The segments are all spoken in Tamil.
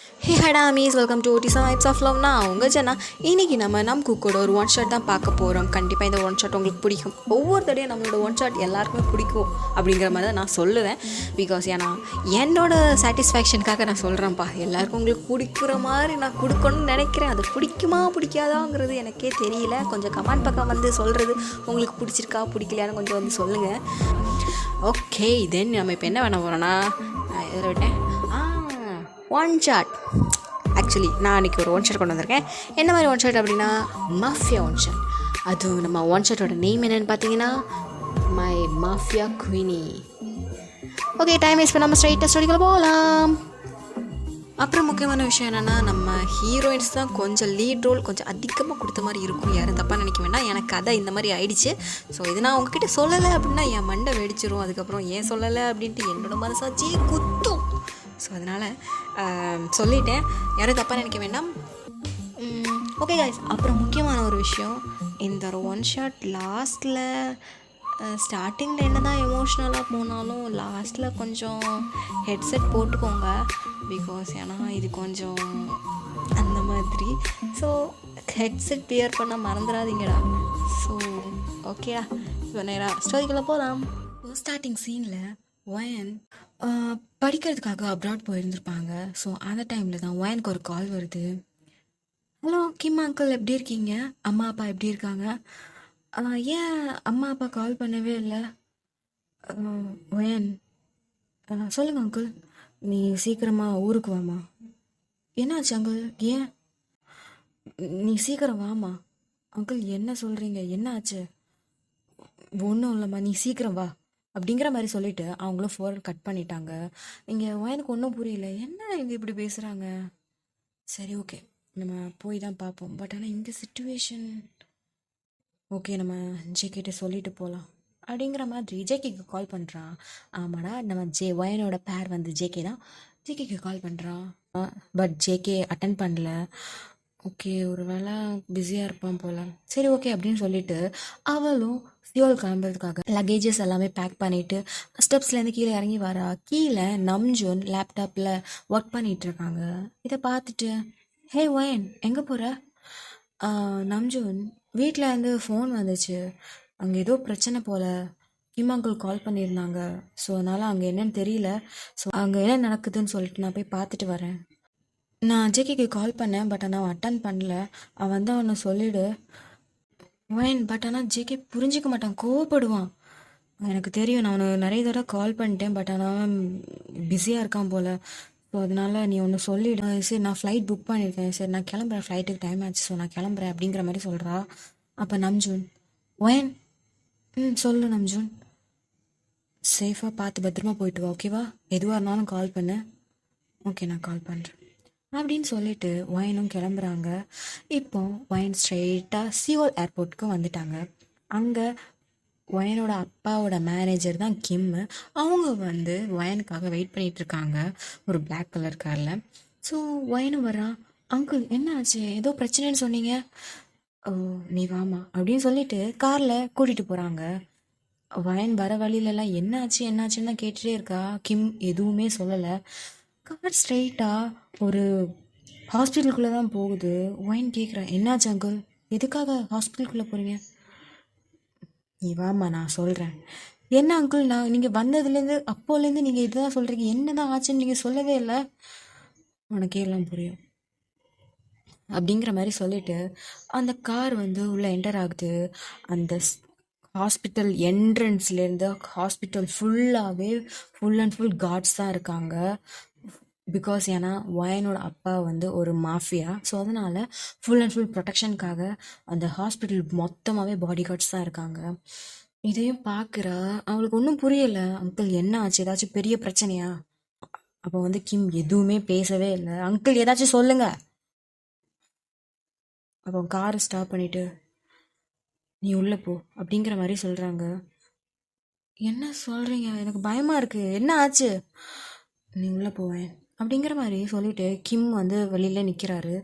ஹே ஹடா மீஸ் welcome to Odisha nights of love. நான் உங்கள் ஜனா. இன்றைக்கி நம்ம குக்கோட ஒரு ஒன் ஷாட் தான் பார்க்க போகிறோம். கண்டிப்பாக இந்த ஒன் ஷாட் உங்களுக்கு பிடிக்கும். ஒவ்வொரு தடையும் நம்மளோட ஒன் ஷாட் எல்லாருக்குமே பிடிக்கும் அப்படிங்கிற மாதிரி தான் நான் சொல்லுவேன். பிகாஸ் ஏன்னா என்னோட சாட்டிஸ்ஃபேக்ஷனுக்காக நான் சொல்கிறேன்ப்பா. எல்லாருக்கும் உங்களுக்கு பிடிக்கிற மாதிரி நான் கொடுக்கணும்னு நினைக்கிறேன். அது பிடிக்குமா பிடிக்காதாங்கிறது எனக்கே தெரியல. கொஞ்சம் கமெண்ட் பக்கம் வந்து சொல்கிறது உங்களுக்கு பிடிச்சிருக்கா பிடிக்கலையான்னு கொஞ்சம் வந்து சொல்லுங்கள். ஓகே, தென் நம்ம இப்போ என்ன பண்ண போகிறோன்னா இதில் விட்டேன் ஒன் ஷாட். ஆக்சுவலி நான் அன்றைக்கி ஒரு ஒன் ஷாட் கொண்டு வந்திருக்கேன். என்ன மாதிரி ஒன் ஷாட் அப்படின்னா மாஃபியா ஒன் ஷாட். அதுவும் நம்ம ஒன் ஷாட்டோட நேம் என்னென்னு பார்த்தீங்கன்னா my mafia Quinny. Okay, time waste பண்ணாமல் ஸ்ட்ரைட்டாக ஸ்டோரிக்குள்ள போகலாம். அப்புறம் முக்கியமான விஷயம் என்னென்னா, நம்ம ஹீரோயின்ஸ் தான் கொஞ்சம் லீட் ரோல் கொஞ்சம் அதிகமாக கொடுத்த மாதிரி இருக்கும். யாரும் தப்பாக நினைக்க வேண்டாம். எனக்கு கதை இந்த மாதிரி ஆயிடுச்சு. ஸோ இது நான் உங்ககிட்ட சொல்லலை அப்படின்னா என் மண்டை வெடிச்சிரும். அதுக்கப்புறம் ஏன் சொல்லலை அப்படின்ட்டு என்னோடய மனசாட்சியே குத்தும். ஸோ அதனால் சொல்லிட்டேன், யாரும் தப்பாக நினைக்க வேண்டாம். ஓகே காய்ஸ், அப்புறம் முக்கியமான ஒரு விஷயம், இந்த ஒரு ஒன் ஷாட் லாஸ்ட்டில் ஸ்டார்டிங்கில் என்ன தான் எமோஷ்னலாக போனாலும் லாஸ்ட்டில் கொஞ்சம் ஹெட்செட் போட்டுக்கோங்க. பிகாஸ் ஏன்னா இது கொஞ்சம் அந்த மாதிரி. ஸோ ஹெட்செட் வியர் பண்ண மறந்துடாதீங்கடா. ஸோ ஓகேடா, இப்போ நேராக ஸ்டோரிக்குள்ளே போகலாம். ஸ்டார்டிங் சீனில் ஒயன் படிக்கிறதுக்காக அப்ராட் போயிருந்துருப்பாங்க. ஸோ அந்த டைமில் தான் ஒயனுக்கு ஒரு கால் வருது. ஹலோ கிம் அங்கிள், எப்படி இருக்கீங்க? அம்மா அப்பா எப்படி இருக்காங்க? ஏன் அம்மா அப்பா கால் பண்ணவே இல்லை? ஒயன், சொல்லுங்கள் அங்கிள், நீ சீக்கிரமாக ஊருக்கு வாமா. என்னாச்சு அங்கிள்? ஏன் நீ சீக்கிரம் வாமா. அங்கிள் என்ன சொல்கிறீங்க? என்ன ஆச்சு? ஒன்றும் இல்லைம்மா, நீ சீக்கிரம் வா அப்படிங்கிற மாதிரி சொல்லிவிட்டு அவங்களும் ஃபோன் கட் பண்ணிட்டாங்க. இங்கே எனக்கு ஒன்றும் புரியல, என்ன இங்கே இப்படி பேசுகிறாங்க. சரி ஓகே, நம்ம போய் தான் பார்ப்போம். பட் ஆனால் இந்த சிச்சுவேஷன் ஓகே, நம்ம ஜேகிட்ட சொல்லிட்டு போகலாம் அப்படிங்கிற மாதிரி ஜேகேக்கு கால் பண்ணுறான். ஆமாடா, நம்ம ஒயனோட பேர் வந்து ஜேகே தான். ஜேகேக்கு கால் பண்ணுறான். பட் ஜேகே அட்டன் பண்ணல. ஓகே, ஒரு வேளை பிஸியாக இருப்பான் போல். சரி ஓகே அப்படின்னு சொல்லிட்டு அவளும் சியோல் கிளம்புறதுக்காக லக்கேஜஸ் எல்லாமே பேக் பண்ணிவிட்டு ஸ்டெப்ஸ்லேருந்து கீழே இறங்கி வரா. கீழே நம்ஜூன் லேப்டாப்பில் ஒர்க் பண்ணிகிட்ருக்காங்க. இதை பார்த்துட்டு, ஹே ஒயன், எங்கே போகிற? நம்ஜூன், வீட்டில் இருந்து ஃபோன் வந்துச்சு, அங்கே ஏதோ பிரச்சனை போல், கிம் அங்கிள் கால் பண்ணியிருந்தாங்க. ஸோ அதனால் அங்கே என்னன்னு தெரியல. ஸோ அங்கே என்ன நடக்குதுன்னு சொல்லிட்டு நான் போய் பார்த்துட்டு வரேன். நான் ஜேகேக்கு கால் பண்ணேன், பட் ஆனால் அவன் அட்டன் பண்ணல. அவன் வந்து அவனை சொல்லிவிடு ஒயன். பட் ஆனால் ஜேகே புரிஞ்சிக்க மாட்டான், கோவப்படுவான். எனக்கு தெரியும், நான் அவனுக்கு நிறைய தடவை கால் பண்ணிட்டேன், பட் ஆனால் பிஸியாக இருக்கான் போல். ஸோ அதனால் நீ ஒன்று சொல்லிவிடு. சரி, நான் ஃப்ளைட் புக் பண்ணியிருக்கேன், சரி நான் கிளம்புறேன், ஃப்ளைட்டுக்கு டைம் ஆச்சு, ஸோ நான் கிளம்புறேன் அப்படிங்கிற மாதிரி சொல்கிறா. அப்போ நம்ஜூன், ஒயன், சொல்லு நம்ஜூன், சேஃபாக பார்த்து பத்திரமா போயிட்டு வா, ஓகேவா? எதுவாக இருந்தாலும் கால் பண்ணு. ஓகே, நான் கால் பண்ணுறேன் அப்படின்னு சொல்லிட்டு ஒயனும் கிளம்புறாங்க. இப்போ ஒயன் ஸ்ட்ரெயிட்டாக சியோல் ஏர்போர்ட்டுக்கு வந்துட்டாங்க. அங்கே ஒயனோட அப்பாவோட மேனேஜர் தான் கிம். அவங்க வந்து ஒயனுக்காக வெயிட் பண்ணிகிட்ருக்காங்க ஒரு பிளாக் கலர் காரில். ஸோ ஒயனும் வரான். அங்கிள் என்ன ஆச்சு? ஏதோ பிரச்சனைன்னு சொன்னீங்க. ஓ, நீ வாமா அப்படின்னு சொல்லிட்டு காரில் கூட்டிகிட்டு போகிறாங்க. ஒயன் வர வழியிலலாம் என்னாச்சு என்னாச்சுன்னு தான் கேட்டுகிட்டே இருக்கா. கிம் எதுவுமே சொல்லலை. கார் ஸ்ட்ரெயிட்டாக ஒரு ஹாஸ்பிட்டலுக்குள்ளே தான் போகுது. ஒயன் கேட்குறேன், என்னாச்சு அங்கிள்? எதுக்காக ஹாஸ்பிட்டலுக்குள்ளே போகிறீங்க? நீ வாம்மா, நான் சொல்கிறேன். என்ன அங்கிள், நான் நீங்கள் வந்ததுலேருந்து அப்போலேருந்து நீங்கள் இதுதான் சொல்கிறீங்க, என்ன தான் ஆச்சுன்னு நீங்கள் சொல்லவே இல்லை. உனக்கே எல்லாம் புரியும் அப்படிங்கிற மாதிரி சொல்லிவிட்டு அந்த கார் வந்து உள்ளே என்டர் ஆகுது. அந்த ஹாஸ்பிட்டல் என்ட்ரன்ஸ்லேருந்து ஹாஸ்பிட்டல் ஃபுல்லாகவே ஃபுல் அண்ட் ஃபுல் கார்ட்ஸ் தான் இருக்காங்க. பிகாஸ் ஏன்னா ஒயனோட அப்பா வந்து ஒரு மாஃபியா. ஸோ அதனால் ஃபுல் அண்ட் ஃபுல் ப்ரொடெக்ஷனுக்காக அந்த ஹாஸ்பிட்டல் மொத்தமாகவே பாடி கார்ட்ஸ் தான் இருக்காங்க. இதையும் பார்க்குறா. அவளுக்கு ஒன்றும் புரியலை. அங்கிள் என்ன ஆச்சு? ஏதாச்சும் பெரிய பிரச்சனையா? அப்போ வந்து கிம் எதுவுமே பேசவே இல்லை. அங்கிள் ஏதாச்சும் சொல்லுங்க. அப்போ காரை ஸ்டாப் பண்ணிவிட்டு நீ உள்ளே போ அப்படிங்கிற மாதிரி சொல்கிறாங்க. என்ன சொல்கிறீங்க? எனக்கு பயமாக இருக்குது, என்ன ஆச்சு? நீ உள்ளே போவேன் அப்படிங்கிற மாதிரி சொல்லிவிட்டு கிம் வந்து வெளியில் நிற்கிறாரு.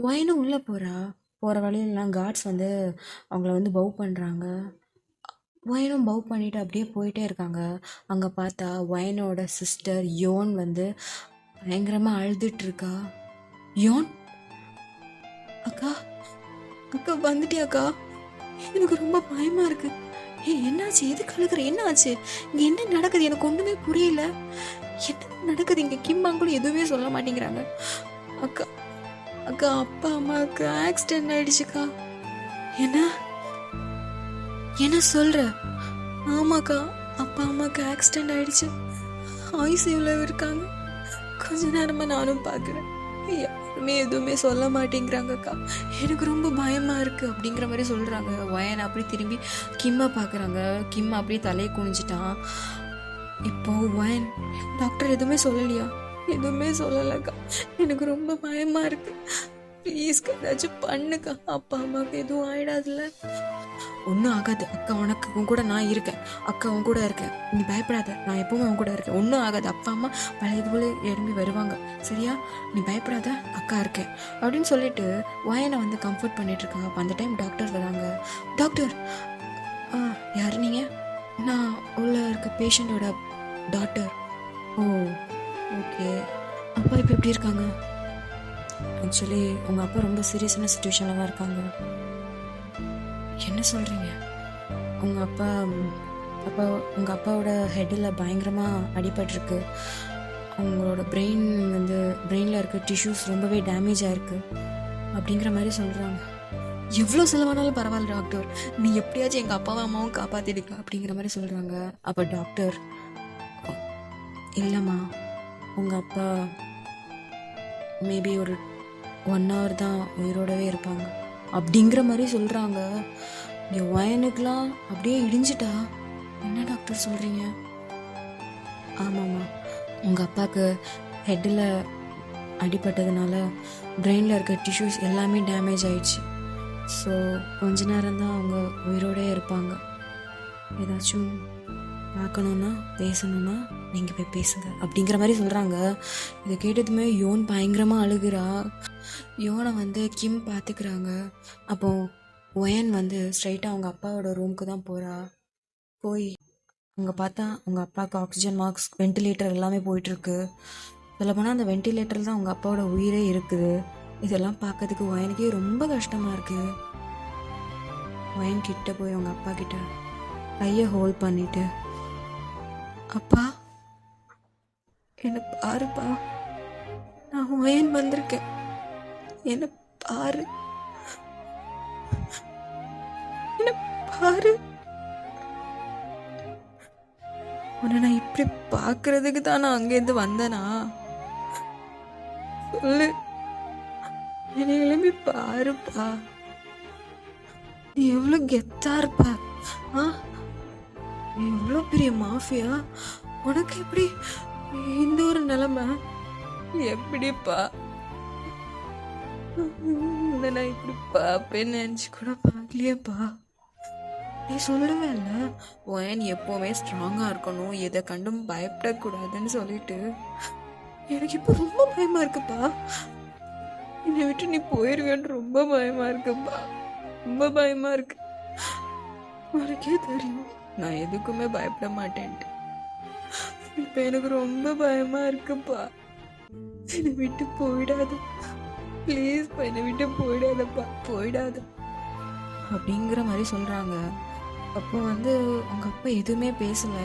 ஒயனும் உள்ளே போகிற வழியிலலாம் கார்ட்ஸ் வந்து அவங்கள வந்து பவ் பண்ணுறாங்க. ஒயனும் பவ் பண்ணிவிட்டு அப்படியே போயிட்டே இருக்காங்க. அங்கே பார்த்தா ஒயனோட சிஸ்டர் யோன் வந்து பயங்கரமாக அழுதுட்டு இருக்கா. யோன், அக்கா அக்கா வந்துட்டியாக்கா? எனக்கு ரொம்ப பயமா இருக்கு. என்னாச்சு? எதுக்கு அழுகுற? என்ன ஆச்சு? இங்க என்ன நடக்குது? எனக்கு ஒண்ணுமே புரியல. என்ன நடக்குது இங்க? கிம்பாங்களும் எதுவுமே சொல்ல மாட்டேங்கிறாங்க. அக்கா அக்கா அப்பா அம்மாவுக்கு ஆக்சிடென்ட் ஆயிடுச்சுக்கா. என்ன என்ன சொல்ற? ஆமாக்கா, அப்பா அம்மாவுக்கு ஆக்சிடென்ட் ஆயிடுச்சு. ஐசியூல இருக்காங்க. கொஞ்ச நேரமா நானும் பாக்குறேன். யாருமே எதுவுமே சொல்ல மாட்டேங்கிறாங்கக்கா. எனக்கு ரொம்ப பயமா இருக்கு அப்படிங்கிற மாதிரி சொல்றாங்க. வயன் அப்படி திரும்பி கிம்மை பாக்குறாங்க. கிம் அப்படியே தலையை குனிஞ்சிட்டான். இப்போ வயன், டாக்டர் எதுவுமே சொல்லலையா? எதுவுமே சொல்லலக்கா. எனக்கு ரொம்ப பயமா இருக்கு. ப்ளீஸ்க்கா ஏதாச்சும் பண்ணுக்கா. அப்பா அம்மாவுக்கு எதுவும் ஆயிடாதுல்ல? ஒன்றும் ஆகாது அக்கா, உனக்கு உன் கூட நான் இருக்கேன். அக்கா உன் கூட இருக்கேன், நீ பயப்படாத. நான் எப்பவுமே உன் கூட இருக்கேன். ஒன்றும் ஆகாது. அப்பா அம்மா பழையது போல எழும்பி வருவாங்க, சரியா? நீ பயப்படாத, அக்கா இருக்கேன் அப்படின்னு சொல்லிட்டு வயனை வந்து கம்ஃபர்ட் பண்ணிட்டு இருக்காங்க. அப்போ அந்த டைம் டாக்டர் வராங்க. டாக்டர், யாரு நீங்கள்? நான் உள்ள இருக்க பேஷண்ட்டோட டாக்டர். ஓ ஓகே. அப்பா இப்போ எப்படி இருக்காங்க? ஆக்சுவலி உங்கள் அப்பா ரொம்ப சீரியஸான சுச்சுவேஷனில் தான் இருக்காங்க. என்ன சொல்கிறீங்க? உங்கள் உங்கள் அப்பாவோட ஹெட்டில் பயங்கரமாக அடிபட்டிருக்கு. அவங்களோட பிரெயினில் இருக்க டிஷ்யூஸ் ரொம்பவே டேமேஜ் ஆகிருக்கு அப்படிங்கிற மாதிரி சொல்கிறாங்க. எவ்வளோ செலவானாலும் பரவாயில்ல டாக்டர், நீ எப்படியாச்சும் எங்கள் அப்பாவும் அம்மாவும் காப்பாற்றிடுக்கா அப்படிங்கிற மாதிரி சொல்கிறாங்க. அப்போ டாக்டர், இல்லைம்மா, உங்கள் அப்பா மேபி ஒரு 1 hour தான் உயிரோடவே இருப்பாங்க அப்படிங்கிற மாதிரி சொல்கிறாங்க. என் வயனுக்கெலாம் அப்படியே இடிஞ்சிட்டா. என்ன டாக்டர் சொல்கிறீங்க? ஆமாம்மா, உங்கள் அப்பாவுக்கு ஹெட்டில் அடிபட்டதுனால பிரெயினில் இருக்க டிஷ்யூஸ் எல்லாமே டேமேஜ் ஆயிடுச்சு. ஸோ கொஞ்ச நேரம் தான் அவங்க உயிரோடே இருப்பாங்க. ஏதாச்சும் பார்க்கணுன்னா பேசணுன்னா நீங்கள் போய் பேசுங்க அப்படிங்கிற மாதிரி சொல்கிறாங்க. இதை கேட்டதுமே யோன் பயங்கரமாக அழுகிறா. யோனை வந்து கிம் பார்த்துக்கிறாங்க. அப்போ ஒயன் வந்து ஸ்ட்ரைட்டாக அவங்க அப்பாவோட ரூமுக்கு தான் போகிறா. போய் அங்கே பார்த்தா அவங்க அப்பாவுக்கு ஆக்சிஜன் மாஸ்க், வென்டிலேட்டர் எல்லாமே போயிட்டுருக்கு. சொல்லப்போனால் அந்த வென்டிலேட்டரில் தான் அவங்க அப்பாவோட உயிரே இருக்குது. இதெல்லாம் பார்க்கறதுக்கு ஒயனுக்கே ரொம்ப கஷ்டமாக இருக்குது. ஒயன் கிட்ட போய் அவங்க அப்பா கிட்ட கையை ஹோல்ட் பண்ணிட்டு, அப்பா என்ன பாருப்பா, நான் ஒயன் வந்திருக்கேன், என்ன பாரு, என்ன பாரு. உன்னை நான் இப்படி பார்க்கறதுக்கு தான் நான் அங்கேருந்து வந்தேனா? சொல்லு, என்னை எழுப்பி பாருப்பா. நீ எவ்வளோ கெத்தா இருப்ப. நீ எவ்வளோ பெரிய மாஃபியா, உனக்கு எப்படி இந்த ஒரு நிலைமை? எப்படிப்பா நான் இப்படி பாப்பேன்னு நினச்சி கூட பார்க்கலையேப்பா. நீ சொல்லுவேல்ல, ஒயன் எப்போவுமே ஸ்ட்ராங்காக இருக்கணும், எதை கண்டும் பயப்படக்கூடாதுன்னு சொல்லிட்டு. எனக்கு இப்போ ரொம்ப பயமா இருக்குப்பா. என்னை விட்டு நீ போயிருவேன்னு ரொம்ப பயமா இருக்குப்பா. ரொம்ப பயமா இருக்கு. உனக்கே தெரியும் நான் எதுக்குமே பயப்பட மாட்டேன்ட்டு. இப்போ எனக்கு ரொம்ப பயமா இருக்குப்பா. என்னை விட்டு போயிடாது ப்ளீஸ்ப்பா, என்னை விட்டு போயிடாதப்பா, போயிடாத அப்படிங்கிற மாதிரி சொல்கிறாங்க. அப்போ வந்து அவங்க அப்பா எதுவுமே பேசலை.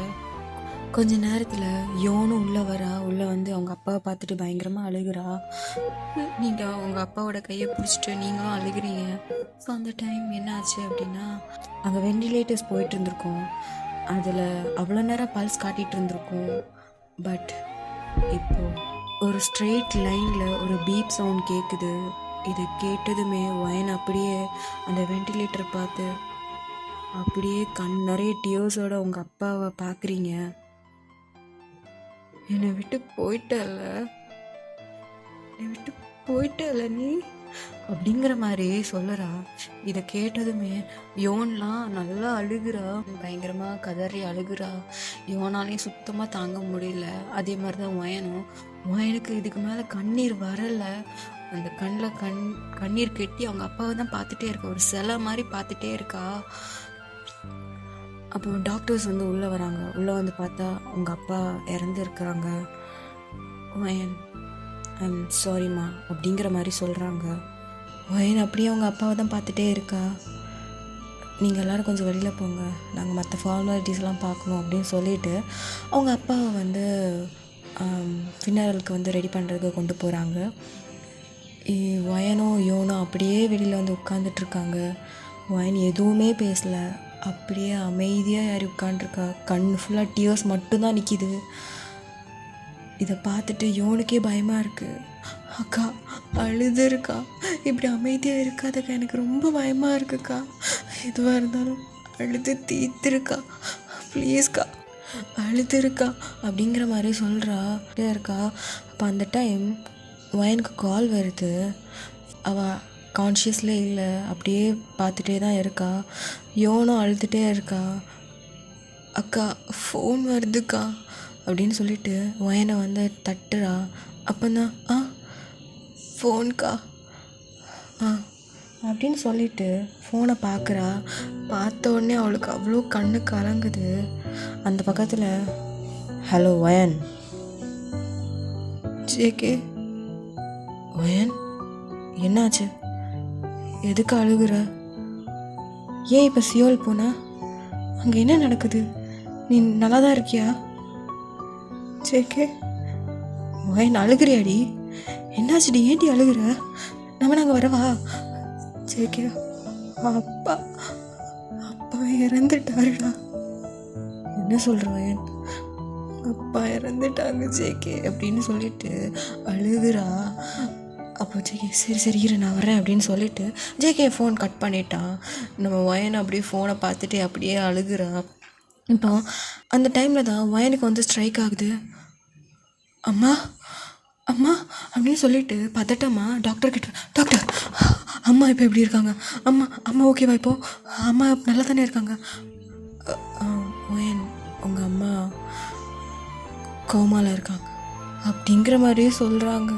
கொஞ்ச நேரத்தில் யோனும் உள்ளே வரா. உள்ளே வந்து அவங்க அப்பாவை பார்த்துட்டு பயங்கரமாக அழுகிறா. நீங்கள் அவங்க அப்பாவோட கையை பிடிச்சிட்டு நீங்களும் அழுகிறீங்க. ஸோ அந்த டைம் என்ன ஆச்சு அப்படின்னா, அங்கே வெண்டிலேட்டர்ஸ் போயிட்டு இருந்திருக்கோம். அதில் அவ்வளோ நேரம் பல்ஸ் காட்டிகிட்டு இருந்திருக்கோம். பட் இப்போது ஒரு ஸ்ட்ரெயிட் லைனில் ஒரு பீப் சவுண்ட் கேட்குது. இதை கேட்டதுமே வயன் அப்படியே அந்த வெண்டிலேட்டர் பார்த்து அப்படியே கண் நிறைய டியர்ஸோட உங்கள் அப்பாவை பார்க்குறீங்க. என்னை விட்டு போயிட்டல, என்னை விட்டு போயிட்டல நீ அப்படிங்கிற மாதிரி சொல்லறா. இதை கேட்டதுமே யோன்லாம் நல்லா அழுகுறா, பயங்கரமாக கதறி அழுகுறா. யோனாலையும் சுத்தமாக தாங்க முடியல. அதே மாதிரி தான் ஒயனுக்கு இதுக்கு மேலே கண்ணீர் வரலை. அந்த கண்ணில் கண்ணீர் கெட்டி அவங்க அப்பாவை தான் பார்த்துட்டே இருக்கா, ஒரு சிலை மாதிரி பார்த்துட்டே இருக்கா. அப்போ டாக்டர்ஸ் வந்து உள்ளே வராங்க. உள்ளே வந்து பார்த்தா அவங்க அப்பா இறந்துருக்குறாங்க. ஒயன் ஐம் சாரிம்மா அப்படிங்கிற மாதிரி சொல்கிறாங்க. வயன் அப்படியே அவங்க அப்பாவை தான் பார்த்துட்டே இருக்கா. நீங்கள் எல்லோரும் கொஞ்சம் வெளியில் போங்க, நாங்கள் மற்ற ஃபார்மாலிட்டிஸ்லாம் பார்க்கணும் அப்படின்னு சொல்லிவிட்டு அவங்க அப்பாவை வந்து ஃபினரலுக்கு வந்து ரெடி பண்ணுறதுக்கு கொண்டு போகிறாங்க. வயனும் யோனும் அப்படியே வெளியில் வந்து உட்காந்துட்ருக்காங்க. வயன் எதுவுமே பேசலை, அப்படியே அமைதியாக யாரி உட்காண்ட்ருக்கா. கண் ஃபுல்லாக டியர்ஸ் மட்டும்தான் நிற்கிது. இதை பார்த்துட்டு யோனுக்கே பயமாக இருக்குது. அக்கா அழுது இருக்கா, இப்படி அமைதியாக இருக்காதக்கா, எனக்கு ரொம்ப பயமாக இருக்குக்கா, எதுவாக இருந்தாலும் அழுது தீர்த்துருக்கா, ப்ளீஸ்க்கா அழுது இருக்கா அப்படிங்கிற மாதிரி சொல்கிறா இருக்கா. அப்போ அந்த டைம் வயனுக்கு கால் வருது. அவள் கான்ஷியஸ்லேயே இல்லை, அப்படியே பார்த்துட்டே தான் இருக்கா. யோனும் அழுதுகிட்டே இருக்கா. அக்கா ஃபோன் வருதுக்கா அப்படின்னு சொல்லிட்டு வயனை வந்து தட்டுறா. அப்போதான் ஃபோன்க்கா அப்படின்னு சொல்லிட்டு ஃபோனை பார்க்குறா. பார்த்த உடனே அவளுக்கு அவ்வளோ கண்ணு கலங்குது. அந்த பக்கத்தில் ஹலோ வயன். ஜேகே வயன் என்னாச்சு, எதுக்கு அழுகுற, ஏன் இப்போ சியோல் போனா, அங்கே என்ன நடக்குது, நீ நல்லா தான் இருக்கியா? ஜேகே வயன் அழுகிறியாடி, என்னாச்சுடி, ஏன்டி அழுகுற, நம்ம நாங்கள் வரவா? ஜேகே அப்பா இறந்துட்டாருடா. என்ன சொல்கிற வயன், அப்பா இறந்துட்டாங்க ஜேகே அப்படின்னு சொல்லிட்டு அழுகுறா. அப்போ ஜேகே சரி இரு நான் வரேன் அப்படின்னு சொல்லிட்டு ஜேகே ஃபோன் கட் பண்ணிட்டான். நம்ம வயனை அப்படியே ஃபோனை பார்த்துட்டு அப்படியே அழுகுறா. இப்போ அந்த டைமில் தான் வயனுக்கு வந்து ஸ்ட்ரைக் ஆகுது. அம்மா அம்மா அப்படின்னு சொல்லிட்டு பதட்டம்மா டாக்டர் அம்மா இப்போ எப்படி இருக்காங்க, அம்மா ஓகேவா, இப்போ அம்மா நல்லா தானே இருக்காங்க? வயன் உங்கள் அம்மா கோமாவில் இருக்காங்க அப்படிங்கிற மாதிரியே சொல்கிறாங்க.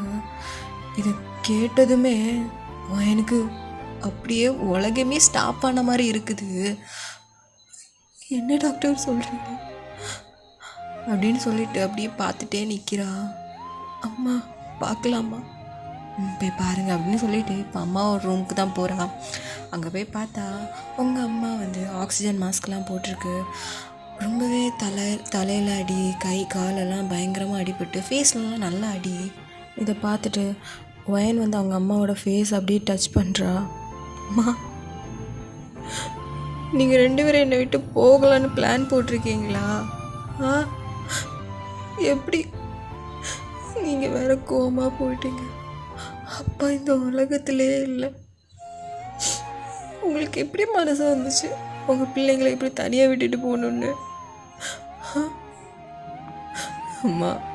இதை கேட்டதுமே வயனுக்கு அப்படியே உலகமே ஸ்டாப் ஆன மாதிரி இருக்குது. என்ன டாக்டர் சொல்கிறீங்க அப்படின்னு சொல்லிட்டு அப்படியே பார்த்துட்டே நிற்கிறா. அம்மா பார்க்கலாமா, போய் பாருங்கள் அப்படின்னு சொல்லிட்டு இப்போ அம்மா ஒரு ரூமுக்கு தான் போகிறா. அங்கே போய் பார்த்தா உங்கள் அம்மா வந்து ஆக்சிஜன் மாஸ்க்லாம் போட்டிருக்கு. ரொம்பவே தலையில் அடி, கை காலெல்லாம் பயங்கரமாக அடிபட்டு, ஃபேஸ்லலாம் நல்லா அடி. இதை பார்த்துட்டு வயன் வந்து அவங்க அம்மாவோட ஃபேஸ் அப்படியே டச் பண்ணுறா. அம்மா நீங்கள் 2 பேரும் என்னை விட்டு போகலான்னு பிளான் போட்டிருக்கீங்களா? எப்படி, நீங்கள் வேற கோமா போயிட்டீங்க, அப்பா இந்த உலகத்திலே இல்லை. உங்களுக்கு எப்படி மனசு வந்துச்சு உங்கள் பிள்ளைங்களை இப்படி தனியாக விட்டுட்டு போகணுன்னு?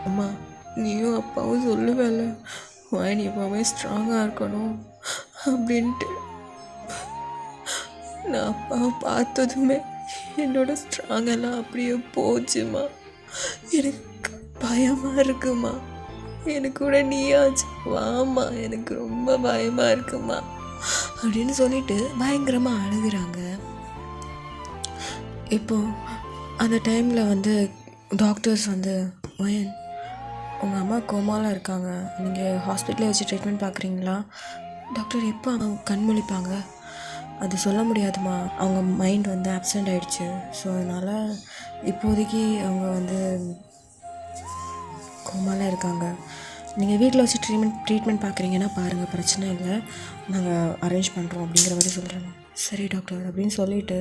அம்மா நீயும் அப்பாவும் சொல்லுவேல வயன் எப்பவுமே ஸ்ட்ராங்காக இருக்கணும் அப்படின்ட்டு. நான் அப்பாவை பார்த்ததுமே என்னோட ஸ்ட்ராங்கெல்லாம் அப்படியே போச்சுமா. எனக்கு பயமாக இருக்குமா, எனக்கு கூட நீயாச்சு வாமா, எனக்கு ரொம்ப பயமாக இருக்குமா அப்படின்னு சொல்லிட்டு பயங்கரமாக அழுகுறாங்க. இப்போ அந்த டைமில் வந்து டாக்டர்ஸ் வந்து வயன் உங்கள் அம்மா கோமாவில் இருக்காங்க, நீங்கள் ஹாஸ்பிட்டலில் வச்சு ட்ரீட்மெண்ட் பார்க்குறீங்களா? டாக்டர் எப்போ அவங்க கண் முழிப்பாங்க? அது சொல்ல முடியாதுமா, அவங்க மைண்ட் வந்து ஆப்சண்ட் ஆகிடுச்சு. ஸோ அதனால் இப்போதைக்கு அவங்க வந்து கோமாவில் இருக்காங்க. நீங்கள் வீட்டில் வச்சு ட்ரீட்மெண்ட் பார்க்குறீங்கன்னா பாருங்கள், பிரச்சனை இல்லை, நாங்கள் அரேஞ்ச் பண்ணுறோம் அப்படிங்கிற மாதிரி சொல்கிறாங்க. சரி டாக்டர் அப்படின்னு சொல்லிவிட்டு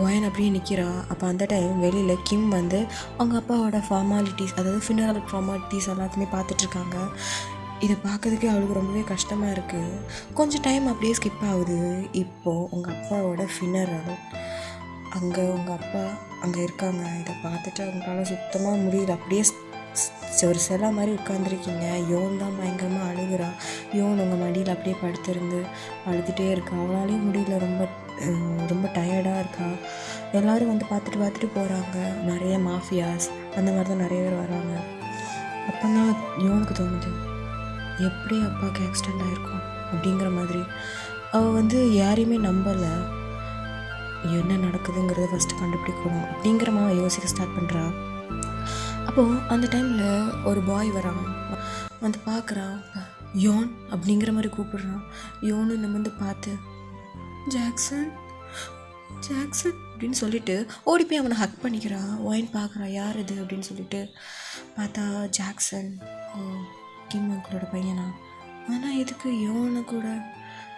வயன் அப்படியே நிற்கிறா. அப்போ அந்த டைம் வெளியில் கிம் வந்து அவங்க அப்பாவோட ஃபார்மாலிட்டிஸ், அதாவது ஃபினரல் ஃபார்மாலிட்டிஸ் எல்லாத்தையுமே பார்த்துட்ருக்காங்க. இதை பார்க்கறதுக்கே அவளுக்கு ரொம்பவே கஷ்டமாக இருக்குது. கொஞ்சம் டைம் அப்படியே ஸ்கிப் ஆகுது. இப்போது உங்கள் அப்பாவோட ஃபினரல், அங்கே உங்கள் அப்பா அங்கே இருக்காங்க. இதை பார்த்துட்டு அவங்களால சுத்தமாக முடியல, அப்படியே ஒரு சிலை மாதிரி உட்காந்துருக்கீங்க. யோன் தான் பயங்கரமாக அழுகுறா. யோன் உங்கள் மடியில் அப்படியே படுத்திருந்து அழுதுகிட்டே இருக்கா. அவளாலேயும் முடியல, ரொம்ப டயர்டாக இருக்கா. எல்லோரும் வந்து பார்த்துட்டு போகிறாங்க. நிறைய மாஃபியாஸ் அந்த மாதிரி தான் நிறைய பேர் வராங்க. அப்போ தான் யோனுக்கு தோணுது, எப்படி அப்பாவுக்கு ஆக்சிடெண்ட் ஆகிருக்கும் அப்படிங்கிற மாதிரி. அவள் வந்து யாரையுமே நம்பலை, என்ன நடக்குதுங்கிறத ஃபஸ்ட்டு கண்டுபிடிக்கணும் அப்படிங்கிற மாதிரி யோசிக்க ஸ்டார்ட் பண்ணுறா. அப்போது அந்த டைமில் ஒரு பாய் வரான். வந்து பார்க்குறான். யோன் அப்படிங்கிற மாதிரி கூப்பிடுறான். யோனு நம்ம வந்து பார்த்து ஜாக்சன் ஜாக்சன் அப்படின்னு சொல்லிட்டு ஓடி போய் அவனை ஹக் பண்ணிக்கிறான். ஒயின் பார்க்குறான், யார் இது அப்படின்னு சொல்லிட்டு பார்த்தா ஜாக்சன். ஓ, கிம் அங்கிளோட பையனா? ஆனால் எதுக்கு யோனை கூட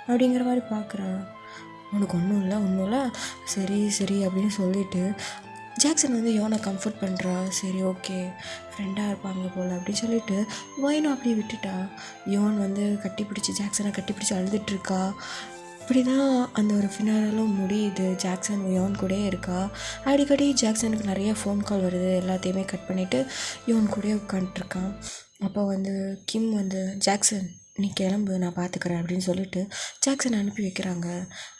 அப்படிங்கிற மாதிரி பார்க்குறா. உனக்கு ஒன்றும் இல்லை, சரி சரி அப்படின்னு சொல்லிட்டு ஜாக்சன் வந்து யோனை கம்ஃபர்ட் பண்ணுறா. சரி ஓகே, ஃப்ரெண்டாக இருப்பாங்க போல் அப்படின்னு சொல்லிட்டு ஒயினும் அப்படியே விட்டுட்டா. யோன் வந்து ஜாக்சனை கட்டிப்பிடிச்சி அழுதுட்ருக்கா. இப்படி தான் அந்த ஒரு ஃபினாலும் முடியுது. ஜாக்சன் யோன் கூட இருக்கா. அடிக்கடி ஜாக்சனுக்கு நிறைய ஃபோன் கால் வருது. எல்லாத்தையுமே கட் பண்ணிவிட்டு யோன் கூட உட்காந்துட்ருக்கான். அப்போ வந்து கிம் வந்து ஜாக்சன் நீ கிளம்பு, நான் பார்த்துக்கிறேன் அப்படின்னு சொல்லிட்டு ஜாக்சன் அனுப்பி வைக்கிறாங்க.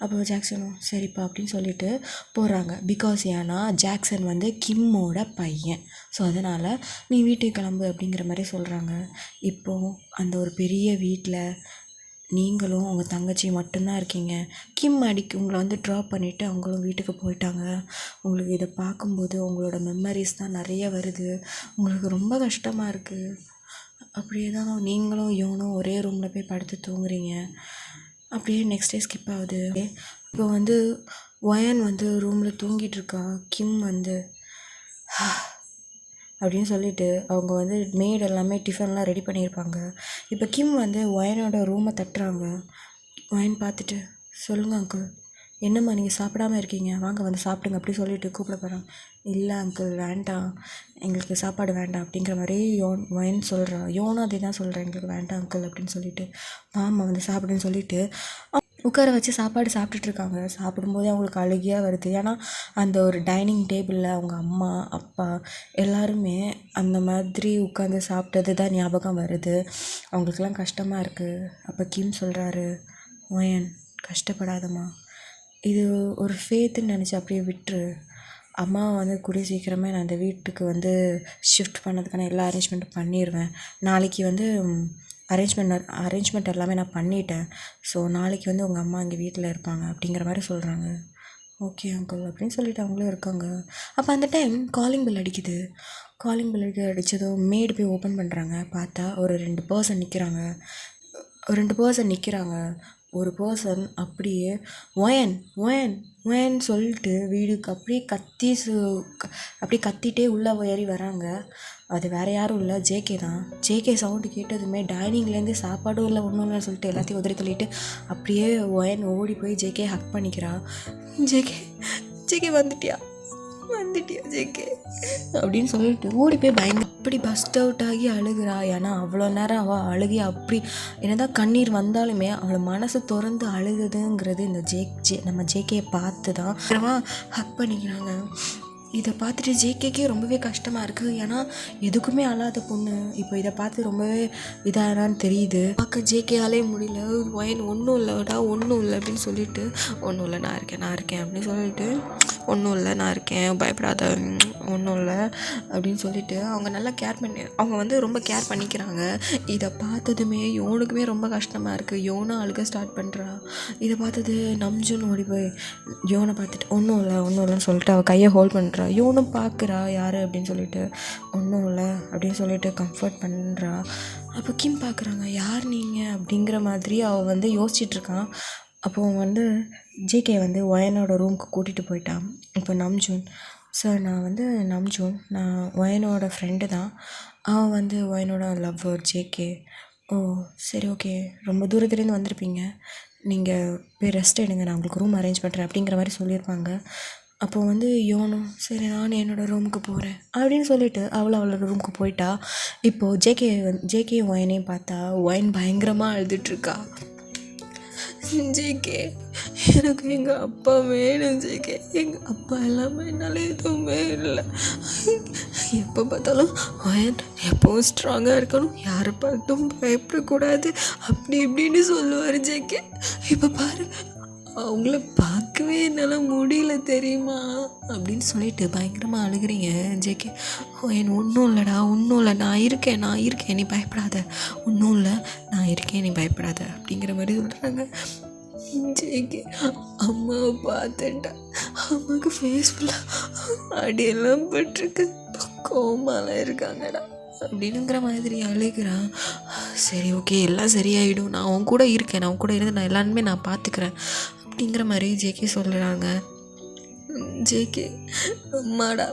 அப்போ ஜாக்சனும் சரிப்பா அப்படின்னு சொல்லிட்டு போகிறாங்க. பிகாஸ் ஏன்னா ஜாக்சன் வந்து கிம்மோட பையன். ஸோ அதனால் நீ வீட்டுக்கு கிளம்பு அப்படிங்கிற மாதிரி சொல்கிறாங்க. இப்போது அந்த ஒரு பெரிய வீட்டில் நீங்களும் உங்கள் தங்கச்சி மட்டும்தான் இருக்கீங்க. கிம் உங்களை வந்து ட்ராப் பண்ணிவிட்டு அவங்களும் வீட்டுக்கு போயிட்டாங்க. உங்களுக்கு இதை பார்க்கும்போது உங்களோட மெமரிஸ் தான் நிறைய வருது. உங்களுக்கு ரொம்ப கஷ்டமாக இருக்குது. அப்படியே தான் நீங்களும் யோனும் ஒரே ரூமில் போய் படுத்து தூங்குறீங்க. அப்படியே நெக்ஸ்ட் டே ஸ்கிப் ஆகுது. இப்போ வந்து ஒயன் வந்து ரூமில் தூங்கிட்டு இருக்கா. கிம் வந்து அப்படின்னு சொல்லிட்டு அவங்க வந்து மெய்டு எல்லாமே டிஃபன்லாம் ரெடி பண்ணியிருப்பாங்க. இப்போ கிம் வந்து ஒயனோட ரூமை தட்டுறாங்க. ஒயன் பார்த்துட்டு சொல்லுங்கள் அங்கிள், என்னம்மா நீங்கள் சாப்பிடாமல் இருக்கீங்க, வாங்க வந்து சாப்பிடுங்க அப்படி சொல்லிட்டு கூப்பிட போகிறாங்க. இல்லை அங்கிள் வேண்டாம், எங்களுக்கு சாப்பாடு வேண்டாம் அப்படிங்கிற மாதிரி ஒயன் சொல்கிறா. யோனும் அதே தான் சொல்கிறேன், எங்களுக்கு வேண்டாம் அங்கிள் அப்படின்னு சொல்லிட்டு வாமா வந்து சாப்பிடுன்னு சொல்லிட்டு உட்கார வச்சு சாப்பாடு சாப்பிட்டுட்ருக்காங்க. சாப்பிடும்போதே அவங்களுக்கு அழுகையாக வருது. ஏன்னா அந்த ஒரு டைனிங் டேபிளில் அவங்க அம்மா அப்பா எல்லாருமே அந்த மாதிரி உட்காந்து சாப்பிட்டது தான் ஞாபகம் வருது. அவங்களுக்குலாம் கஷ்டமாக இருக்குது. அப்போ கிம் சொல்கிறாரு, ஒயன் கஷ்டப்படாதம்மா, இது ஒரு ஃபேத்துன்னு நினச்சி அப்படியே விட்டுரு. அம்மாவை வந்து கூடிய சீக்கிரமே நான் அந்த வீட்டுக்கு வந்து ஷிஃப்ட் பண்ணதுக்கான எல்லா அரேஞ்ச்மெண்ட்டும் பண்ணிடுவேன். நாளைக்கு வந்து அரேஞ்ச்மெண்ட் எல்லாமே நான் பண்ணிட்டேன். ஸோ நாளைக்கு வந்து உங்கள் அம்மா இங்கே வீட்டில் இருப்பாங்க அப்படிங்கிற மாதிரி சொல்கிறாங்க. ஓகே அங்கிள் அப்படின்னு சொல்லிட்டு அவங்களும் இருக்காங்க. அப்போ அந்த டைம் காலிங் பெல் அடிக்குது. காலிங் பெல் அடித்ததும் மேடு போய் ஓப்பன் பண்ணுறாங்க. பார்த்தா ஒரு 2 பர்சன் நிற்கிறாங்க. ஒரு பர்சன் அப்படியே ஒயன் ஒயன் ஒயன் சொல்லிட்டு வீடுக்கு அப்படியே அப்படியே கத்திட்டே உள்ளே ஏறி வராங்க. அது வேறு யாரும் இல்லை, ஜேகே தான். ஜேகே சவுண்டு கேட்டதுமே டைனிங்லேருந்து சாப்பாடும் இல்லை ஒன்றும் இல்லைன்னு சொல்லிட்டு எல்லாத்தையும் உதறி தள்ளிட்டு அப்படியே ஒயன் ஓடி போய் ஜேகே ஹக் பண்ணிக்கிறா. ஜேகே வந்துட்டியா ஜேகே அப்படின்னு சொல்லிட்டு ஓடி போய் அப்படி பஸ்ட் அவுட் ஆகி அழுகிறா. ஏன்னா அவ்வளோ நேரம் அவள் அழுகி அப்படி என்னதான் கண்ணீர் வந்தாலுமே அவளை மனசு திறந்து அழுகுதுங்கிறது இந்த நம்ம ஜேகேயை பார்த்து தான் ஹக் பண்ணிக்கிறாங்க. இதை பார்த்துட்டு ஜேகேக்கே ரொம்பவே கஷ்டமாக இருக்குது. ஏன்னா எதுக்குமே அழாத பொண்ணு இப்போ இதை பார்த்து ரொம்பவே இதானான்னு தெரியுது. பார்க்க ஜேகேயாலே முடியல. ஒயன் ஒன்றும் இல்லைடா ஒன்றும் இல்லை அப்படின்னு சொல்லிட்டு ஒன்றும் இல்லை நான் இருக்கேன் அப்படின்னு சொல்லிட்டு ஒன்றும் இல்லை நான் இருக்கேன் பயப்படாத ஒன்றும் இல்லை அப்படின்னு சொல்லிட்டு அவங்க நல்லா அவங்க வந்து ரொம்ப கேர் பண்ணிக்கிறாங்க. இதை பார்த்ததுமே யோனுக்குமே ரொம்ப கஷ்டமாக இருக்குது. யோனும் அழுக ஸ்டார்ட் பண்ணுறா. இதை பார்த்தது நம்ஜுன் ஓடி போய் யோனை பார்த்துட்டு ஒன்றும் இல்லைன்னு சொல்லிட்டு அவள் கையை ஹோல்ட் பண்ணுறா. யோனும் பார்க்குறா யார் அப்படின்னு சொல்லிட்டு ஒன்றும் இல்லை அப்படின்னு சொல்லிட்டு கம்ஃபர்ட் பண்ணுறா. அப்போ கிம் பார்க்குறாங்க, யார் நீங்கள் அப்படிங்கிற மாதிரி அவள் வந்து யோசிச்சிட்ருக்கான். அப்போது வந்து ஜேகே வந்து ஒயனோட ரூமுக்கு கூட்டிகிட்டு போயிட்டான். இப்போ நம்ஜூன் சார், நான் ஒயனோட ஃப்ரெண்டு தான். அவன் வந்து ஒயனோட லவ்வர் ஜேகே. ஓ சரி ஓகே, ரொம்ப தூரத்துலேருந்து வந்திருப்பீங்க, நீங்கள் போய் ரெஸ்ட் எடுங்க, நான் உங்களுக்கு ரூம் அரேஞ்ச் பண்ணுறேன் அப்படிங்கிற மாதிரி சொல்லியிருப்பாங்க. அப்போது வந்து யோனும் சரி நான் என்னோடய ரூமுக்கு போகிறேன் அப்படின்னு சொல்லிட்டு அவளோட ரூமுக்கு போயிட்டா. இப்போது ஜேகே ஒயனையும் பார்த்தா ஒயன் பயங்கரமாக அழுதுட்ருக்கா. ஜேகே எனக்கு எங்கள் அப்பா வேணும் ஜேகே, எங்கள் அப்பா எல்லாமே என்னால் எதுவுமே இல்லை. எப்போ பார்த்தாலும் ஒயன் எப்பவும் ஸ்ட்ராங்காக இருக்கணும், யாரை பார்த்தும் பயப்படக்கூடாது அப்படி இப்படின்னு சொல்லுவார் ஜேகே. இப்போ பாரு அவங்கள பார்க்கவே என்னால் முடியல தெரியுமா அப்படின்னு சொல்லிட்டு பயங்கரமாக அழுகிறீங்க ஜேகே. என் ஒன்றும் இல்லை நான் இருக்கேன் நீ பயப்படாத, ஒன்றும் இல்லை நான் இருக்கேன் நீ பயப்படாத அப்படிங்கிற மாதிரி சொல்கிறாங்க. ஜேகே அம்மாவை பார்த்துட்டேன், அம்மாவுக்கு ஃபேஸ்ஃபுல்லாக அடியெல்லாம் பட்டிருக்கு, கோமாலாம் இருக்காங்கடா அப்படின்னுங்கிற மாதிரி அழுகிறான். சரி ஓகே எல்லாம் சரியாயிடும், நான் உன் கூட இருக்கேன், நான் உன் கூட இருந்து நான் எல்லாருமே நான் பார்த்துக்கிறேன் அப்படிங்கிற மாதிரி ஜேகே சொல்லுறாங்க. ஜேகே அம்மாடா,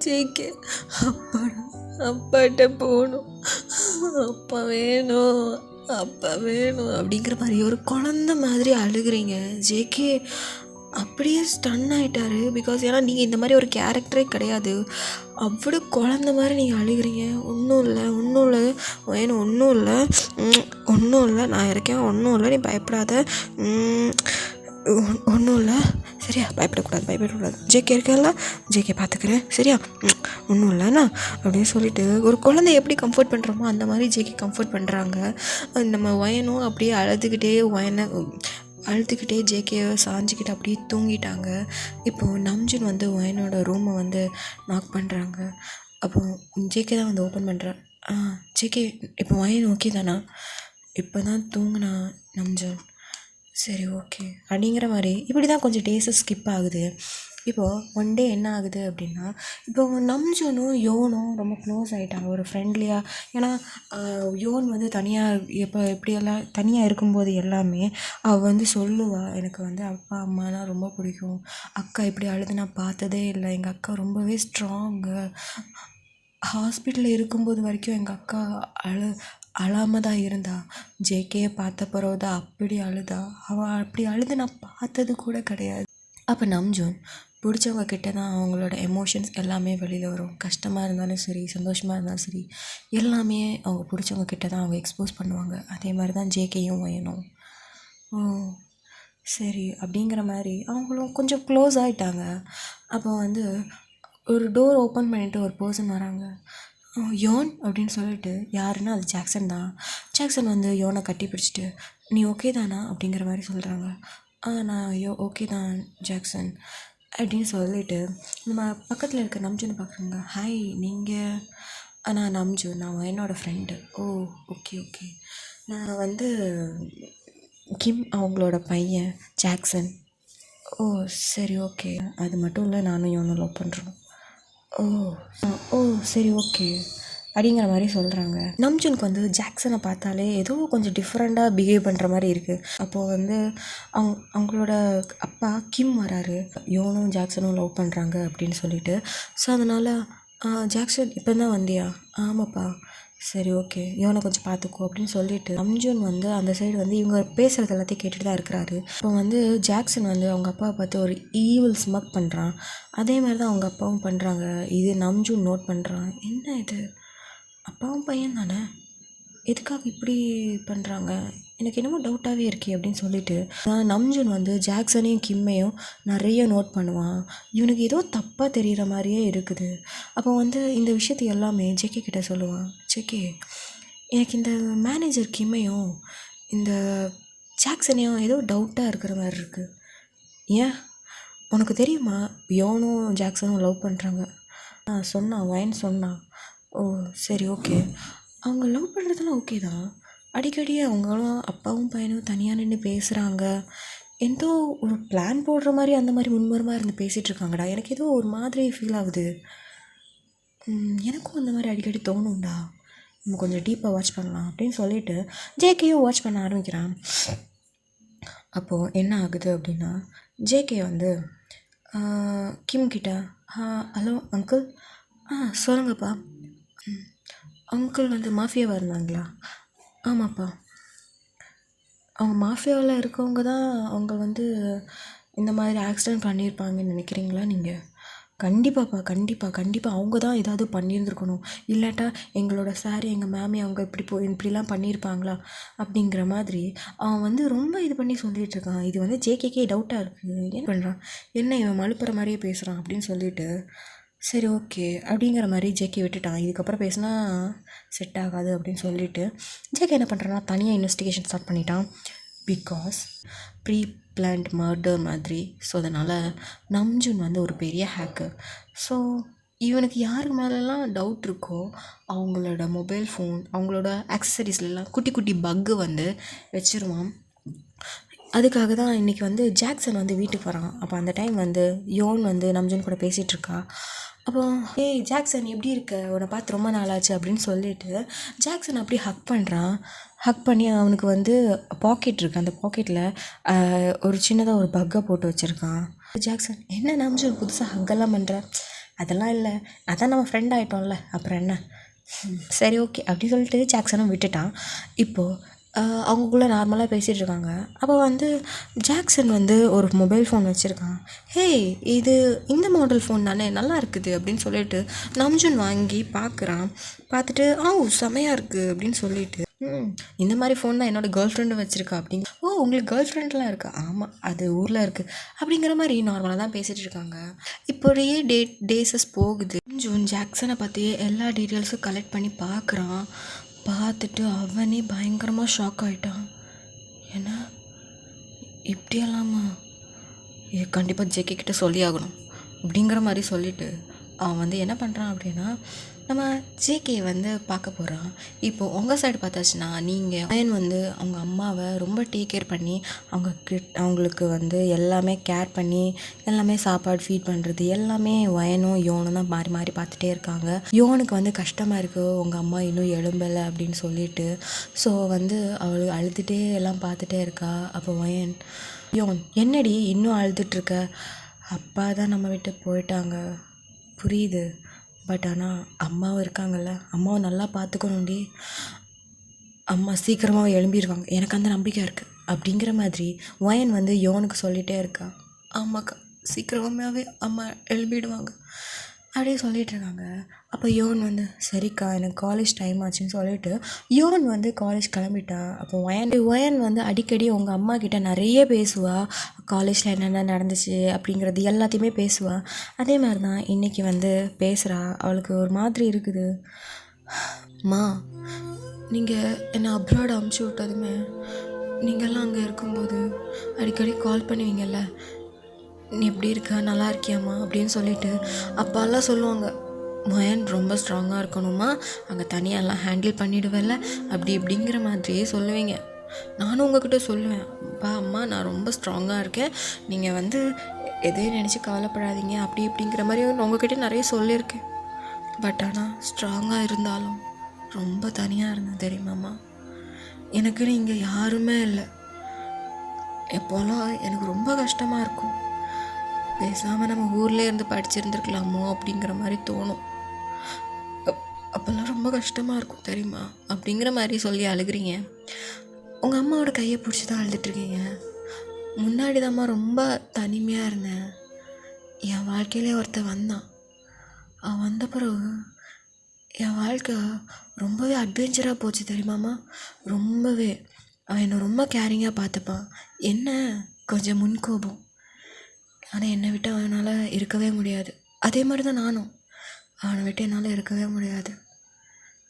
ஜேகே அப்பாடா, அப்பாட்ட போகணும், அப்பா வேணும், அப்பா வேணும் அப்படிங்கிற மாதிரி ஒரு குழந்த மாதிரி அழுகுறீங்க. ஜேகே அப்படியே ஸ்டன் ஆகிட்டாரு. பிகாஸ் ஏன்னா நீங்கள் இந்த மாதிரி ஒரு கேரக்டரே கிடையாது. அவ்வளோ குழந்த மாதிரி நீங்கள் அழுகிறீங்க. ஒன்றும் இல்லை, ஒன்றும் இல்லை வேணும், ஒன்றும் இல்லை, ஒன்றும் இல்லை, நான் இருக்கேன், ஒன்றும் இல்லை, நீ பயப்படாத, ஒன்றும் இல்லை, சரியா, பயப்படக்கூடாது, ஜேகே இருக்கல, ஜேகே பார்த்துக்கிறேன், சரியா, ஒன்றும் இல்லைண்ணா அப்படின்னு சொல்லிட்டு ஒரு குழந்தைய எப்படி கம்ஃபர்ட் பண்ணுறோமோ அந்த மாதிரி ஜேகே கம்ஃபர்ட் பண்ணுறாங்க. நம்ம வயனும் அப்படியே அழுதுகிட்டே ஜேகேவை சாஞ்சிக்கிட்டு அப்படியே தூங்கிட்டாங்க. இப்போது நம்ஜுன் வந்து வயனோட ரூமை வந்து நாக் பண்ணுறாங்க. அப்போது ஜேகே தான் வந்து ஓப்பன் பண்ணுறேன். ஜேகே இப்போ வயன் ஓகே தானா? இப்போ தான் தூங்குனா நம்ஜுன். சரி ஓகே அப்படிங்கிற மாதிரி இப்படி தான் கொஞ்சம் டேஸை ஸ்கிப் ஆகுது. இப்போது ஒன் டே என்ன ஆகுது அப்படின்னா, இப்போ நம்ஜுனும் யோனும் ரொம்ப க்ளோஸ் ஆகிட்டாங்க, ஒரு ஃப்ரெண்ட்லியாக. ஏன்னா யோன் வந்து எப்படியெல்லாம் தனியாக இருக்கும்போது எல்லாமே அவள் வந்து சொல்லுவாள், எனக்கு வந்து அப்பா அம்மாலாம் ரொம்ப பிடிக்கும், அக்கா இப்படி அழுது நான் பார்த்ததே இல்லை, எங்கள் அக்கா ரொம்பவே ஸ்ட்ராங்கு, ஹாஸ்பிட்டலில் இருக்கும்போது வரைக்கும் எங்கள் அக்கா அழாமல் தான் இருந்தா, ஜேகேயை பார்த்த பிறகு தான் அப்படி அழுதா, அவள் அப்படி அழுது நான் பார்த்தது கூட கிடையாது. அப்போ நம்ஜுன் பிடிச்சவங்க கிட்ட தான் அவங்களோட எமோஷன்ஸ் எல்லாமே வெளியில் வரும். கஷ்டமாக இருந்தாலும் சரி, சந்தோஷமாக இருந்தாலும் சரி, எல்லாமே அவங்க பிடிச்சவங்க கிட்ட தான் அவங்க எக்ஸ்போஸ் பண்ணுவாங்க. அதே மாதிரி தான் ஜேகேயும் வேணும். சரி அப்படிங்கிற மாதிரி அவங்களும் கொஞ்சம் க்ளோஸ் ஆகிட்டாங்க. அப்போ வந்து ஒரு டோர் ஓப்பன் பண்ணிவிட்டு ஒரு பர்சன் வராங்க. யோன் அப்படின்னு சொல்லிட்டு, யாருன்னா அது ஜாக்சன் தான். ஜாக்சன் வந்து யோனை கட்டி பிடிச்சிட்டு, நீ ஓகே தானா அப்படிங்கிற மாதிரி சொல்கிறாங்க. நான் ஓகே தான் ஜாக்சன் அப்படின்னு சொல்லிட்டு நம்ம பக்கத்தில் இருக்க நம்ஜுனை பார்க்குறாங்க. ஹாய், நீங்கள்? நான் நம்ஜுன், நான் என்னோடய ஃப்ரெண்டு. ஓ ஓகே, நான் வந்து கிம் அவங்களோட பையன் ஜாக்சன். ஓ சரி ஓகே, அது மட்டும் இல்லை, நானும் யோனை லவ் பண்ணுறோம். ஓ சரி ஓகே அப்படிங்கிற மாதிரி சொல்கிறாங்க. நம்ஜுனுக்கு வந்து ஜாக்சனை பார்த்தாலே ஏதோ கொஞ்சம் டிஃப்ரெண்ட்டாக பிஹேவ் பண்ணுற மாதிரி இருக்குது. அப்போது வந்து அவங்களோட அப்பா கிம் வராரு, யோனும் ஜாக்சனும் லவ் பண்ணுறாங்க அப்படின்னு சொல்லிட்டு. ஸோ அதனால் ஜாக்சன் இப்போ தான் வந்தியா? ஆமாப்பா. சரி ஓகே, யோனை கொஞ்சம் பார்த்துக்கோ அப்படின்னு சொல்லிட்டு நம்ஜுன் வந்து அந்த சைடு வந்து இவங்க பேசுகிறது எல்லாத்தையும் கேட்டுட்டு தான் இருக்கிறாரு. இப்போ வந்து ஜாக்சன் வந்து அவங்க அப்பாவை பார்த்து ஒரு ஈவில் ஸ்மக் பண்ணுறான். அதே மாதிரி தான் அவங்க அப்பாவும் பண்ணுறாங்க. இது நம்ஜுன் நோட் பண்ணுறான். என்ன இது, அப்பாவும் பையன் தானே, எதுக்காக இப்படி பண்ணுறாங்க, எனக்கு என்னமோ டவுட்டாகவே இருக்கே அப்படின்னு சொல்லிட்டு நம்ஜுன் வந்து ஜாக்சனையும் கிம்மையும் நிறைய நோட் பண்ணுவான். இவனுக்கு ஏதோ தப்பாக தெரிகிற மாதிரியே இருக்குது. அப்போ வந்து இந்த விஷயத்தை எல்லாமே ஜேகே கிட்ட சொல்லுவான். ஜேகே, எனக்கு இந்த மேனேஜர் கிம்மையும் இந்த ஜாக்சனையும் ஏதோ டவுட்டாக இருக்கிற மாதிரி இருக்குது. ஏன், உனக்கு தெரியுமா யோனும் ஜாக்சனும் லவ் பண்ணுறாங்க? சொன்னான், வயன் சொன்னான். ஓ சரி ஓகே, அவங்க லவ் பண்ணுறதுலாம் ஓகே தான், அடிக்கடி அவங்களும் அப்பாவும் பையனும் தனியாக நின்று பேசுகிறாங்க, ஏதோ ஒரு பிளான் போடுற மாதிரி அந்த மாதிரி முன்மரமாக இருந்து பேசிகிட்ருக்காங்கடா, எனக்கு ஏதோ ஒரு மாதிரி ஃபீல் ஆகுது, எனக்கும் அந்த மாதிரி அடிக்கடி தோணும்டா, நம்ம கொஞ்சம் டீப்பாக வாட்ச் பண்ணலாம் அப்படின்னு சொல்லிட்டு ஜேகேயும் வாட்ச் பண்ண ஆரம்பிக்கிறான். அப்போது என்ன ஆகுது அப்படின்னா, ஜேகே வந்து கிம் கிட்ட, ஹலோ அங்கிள், சொல்லுங்கப்பா, அங்கிள் வந்து மாஃபியாவாக இருந்தாங்களா? ஆமாப்பா, அவங்க மாஃபியாவில் இருக்கவங்க தான் அவங்க வந்து இந்த மாதிரி ஆக்சிடெண்ட் பண்ணியிருப்பாங்கன்னு நினைக்கிறீங்களா நீங்கள்? கண்டிப்பாப்பா, கண்டிப்பாக அவங்க தான் ஏதாவது பண்ணியிருந்துருக்கணும், இல்லாட்டா எங்களோட சாரி எங்கள் மேமி அவங்க இப்படிலாம் பண்ணியிருப்பாங்களா அப்படிங்கிற மாதிரி அவன் வந்து ரொம்ப இது பண்ணி சொல்லிகிட்டு இருக்கான். இது வந்து ஜேகேக்கே டவுட்டாக இருக்குது. என்ன பண்ணுறான், என்ன இவன் மழுப்புற மாதிரியே பேசுகிறான் அப்படின்னு சொல்லிட்டு, சரி ஓகே அப்படிங்கிற மாதிரி ஜேகே விட்டுட்டான். இதுக்கப்புறம் பேசினா செட் ஆகாது அப்படின்னு சொல்லிட்டு ஜேகே என்ன பண்ணுறான்னா தனியாக இன்வெஸ்டிகேஷன் ஸ்டார்ட் பண்ணிட்டான். பிகாஸ் ப்ரீ பிளான்ட் மர்டர் மாதிரி. ஸோ அதனால் நம்ஜுன் வந்து ஒரு பெரிய ஹேக்கர். ஸோ இவனுக்கு யாருக்கு மேலெலாம் டவுட் இருக்கோ அவங்களோட மொபைல் ஃபோன், அவங்களோட ஆக்சசரிஸ்லாம் குட்டி குட்டி பக்கு வந்து வச்சுருவான். அதுக்காக தான் இன்றைக்கி வந்து ஜாக்சன் வந்து வீட்டுக்கு வரான். அப்போ அந்த டைம் வந்து யோன் வந்து நம்ஜுன் கூட பேசிகிட்ருக்கா. அப்போ ஏய் ஜாக்சன் எப்படி இருக்க, உன்னை பார்த்து ரொம்ப நாளாச்சு அப்படின்னு சொல்லிட்டு ஜாக்சன் அப்படி ஹக் பண்ணுறான். ஹக் பண்ணி அவனுக்கு வந்து பாக்கெட் இருக்குது, அந்த பாக்கெட்டில் ஒரு சின்னதாக ஒரு பக்கை போட்டு வச்சுருக்கான். ஜாக்சன் என்ன நம்பிச்சு புதுசாக ஹக்கெல்லாம் பண்ணுற? அதெல்லாம் இல்லை, அதான் நம்ம ஃப்ரெண்ட் ஆகிட்டோம்ல, அப்புறம் என்ன, சரி ஓகே அப்படி சொல்லிட்டு ஜாக்சனும் விட்டுட்டான். இப்போது அவங்களுக்குள்ளே நார்மலாக பேசிகிட்டு இருக்காங்க. அப்போ வந்து ஜாக்சன் வந்து ஒரு மொபைல் ஃபோன் வச்சுருக்கான். ஹேய் இது இந்த மாடல் ஃபோன் தானே, நல்லா இருக்குது அப்படின்னு சொல்லிட்டு நம்ஜுன் வாங்கி பார்க்குறான். பார்த்துட்டு செமையாக இருக்குது அப்படின்னு சொல்லிட்டு இந்த மாதிரி ஃபோன் தான் என்னோடய கேர்ள் ஃப்ரெண்டும் வச்சுருக்கா அப்படிங்க. உங்களுக்கு கேர்ள் ஃப்ரெண்ட்லாம் இருக்கா? ஆமாம், அது ஊரில் இருக்குது அப்படிங்கிற மாதிரி நார்மலாக தான் பேசிகிட்டு இருக்காங்க. இப்போடையே டேஸஸ் போகுது. ஜாக்சனை பற்றி எல்லா டீட்டெயில்ஸும் கலெக்ட் பண்ணி பார்க்குறான். பார்த்துட்டு அவனே பயங்கரமாக ஷாக் ஆகிட்டான். ஏன்னா இப்படியெல்லாமா, இது கண்டிப்பாக ஜேகே கிட்ட சொல்லி ஆகணும் அப்படிங்கிற மாதிரி சொல்லிவிட்டு அவன் வந்து என்ன பண்ணுறான் அப்படின்னா நம்ம ஜேகே வந்து பார்க்க போகிறான். இப்போது உங்கள் சைடு பார்த்தாச்சுன்னா நீங்கள் அயன் வந்து அவங்க அம்மாவை ரொம்ப டேக் கேர் பண்ணி அவங்களுக்கு வந்து எல்லாமே கேர் பண்ணி எல்லாமே சாப்பாடு ஃபீட் பண்ணுறது எல்லாமே வயனும் யோனும் தான் மாறி மாறி பார்த்துட்டே இருக்காங்க. யோனுக்கு வந்து கஷ்டமாக இருக்குது, உங்கள் அம்மா இன்னும் எழும்பலை அப்படின்னு சொல்லிட்டு. ஸோ வந்து அவள் அழுதுகிட்டே எல்லாம் பார்த்துட்டே இருக்கா. அப்போ வயன், யோன் என்னடி இன்னும் அழுதுட்ருக்க? அப்பா தான் நம்ம விட்டு போயிட்டாங்க, புரியுது, பட் ஆனால் அம்மாவும் இருக்காங்கல்ல, அம்மாவை நல்லா பார்த்துக்கணும்டி, அம்மா சீக்கிரமாக எழும்பிடுவாங்க, எனக்கு அந்த நம்பிக்கை இருக்குது அப்படிங்கிற மாதிரி வயன் வந்து யோனுக்கு சொல்லிகிட்டே இருக்கா. ஆமாக்கா, சீக்கிரமாகவே அம்மா எழும்பிடுவாங்க அப்படியே சொல்லிகிட்டு இருக்காங்க. அப்போ யோன் வந்து சரிக்கா எனக்கு காலேஜ் டைம் ஆச்சுன்னு சொல்லிட்டு யோன் வந்து காலேஜ் கிளம்பிட்டா. அப்போ வயன் வந்து அடிக்கடி உங்கள் அம்மா கிட்ட நிறைய பேசுவா, காலேஜில் என்னென்ன நடந்துச்சு அப்படிங்கிறது எல்லாத்தையுமே பேசுவா. அதே மாதிரி தான் இன்றைக்கி வந்து பேசுகிறா. அவளுக்கு ஒரு மாதிரி இருக்குது. அம்மா, நீங்கள் என்னை அப்ராட் அமுச்சு விட்டதுமே நீங்கள்லாம் அங்கே இருக்கும்போது அடிக்கடி கால் பண்ணுவீங்கல்ல, நீ எப்படி இருக்க, நல்லா இருக்கியாம்மா அப்படின்னு சொல்லிட்டு அப்பாலாம் சொல்லுவாங்க. மயன் ரொம்ப ஸ்ட்ராங்காக இருக்கணுமா, அங்கே தனியாலாம் ஹேண்டில் பண்ணிவிடுவேல்ல அப்படி இப்படிங்கிற மாதிரியே சொல்லுவீங்க. நானும் உங்ககிட்ட சொல்லுவேன், அப்பா அம்மா நான் ரொம்ப ஸ்ட்ராங்காக இருக்கேன், நீங்கள் வந்து எதையும் நினச்சி கவலைப்படாதீங்க அப்படி இப்படிங்கிற மாதிரி உங்ககிட்ட நிறைய சொல்லியிருக்கேன். பட் ஆனால் ஸ்ட்ராங்காக இருந்தாலும் ரொம்ப தனியாக இருந்தேன் தெரியுமாம்மா. எனக்குன்னு இங்கே யாருமே இல்லை. எப்போல்லாம் எனக்கு ரொம்ப கஷ்டமாக இருக்கும், பேசாமல் நம்ம ஊர்லேயே இருந்து படிச்சிருந்துருக்கலாமோ அப்படிங்கிற மாதிரி தோணும். அப்போல்லாம் ரொம்ப கஷ்டமாக இருக்கும் தெரியுமா அப்படிங்கிற மாதிரி சொல்லி அழுகிறீங்க. உங்கள் அம்மாவோட கையை பிடிச்சி தான் அழுதுட்ருக்கீங்க. முன்னாடி தான்மா ரொம்ப தனிமையாக இருந்தேன். என் வாழ்க்கையிலே ஒருத்தன் வந்தான். அவன் வந்த பிறகு என் வாழ்க்கை ரொம்பவே அட்வென்ச்சராக போச்சு தெரியுமாம்மா. ரொம்பவே அவன் என்னை ரொம்ப கேரிங்காக பார்த்துப்பான். என்ன கொஞ்சம் முன்கோபம், ஆனால் என்னை விட்டு அவனால் இருக்கவே முடியாது. அதே மாதிரி தான் நானும், அவனை விட்டு என்னால் இருக்கவே முடியாது.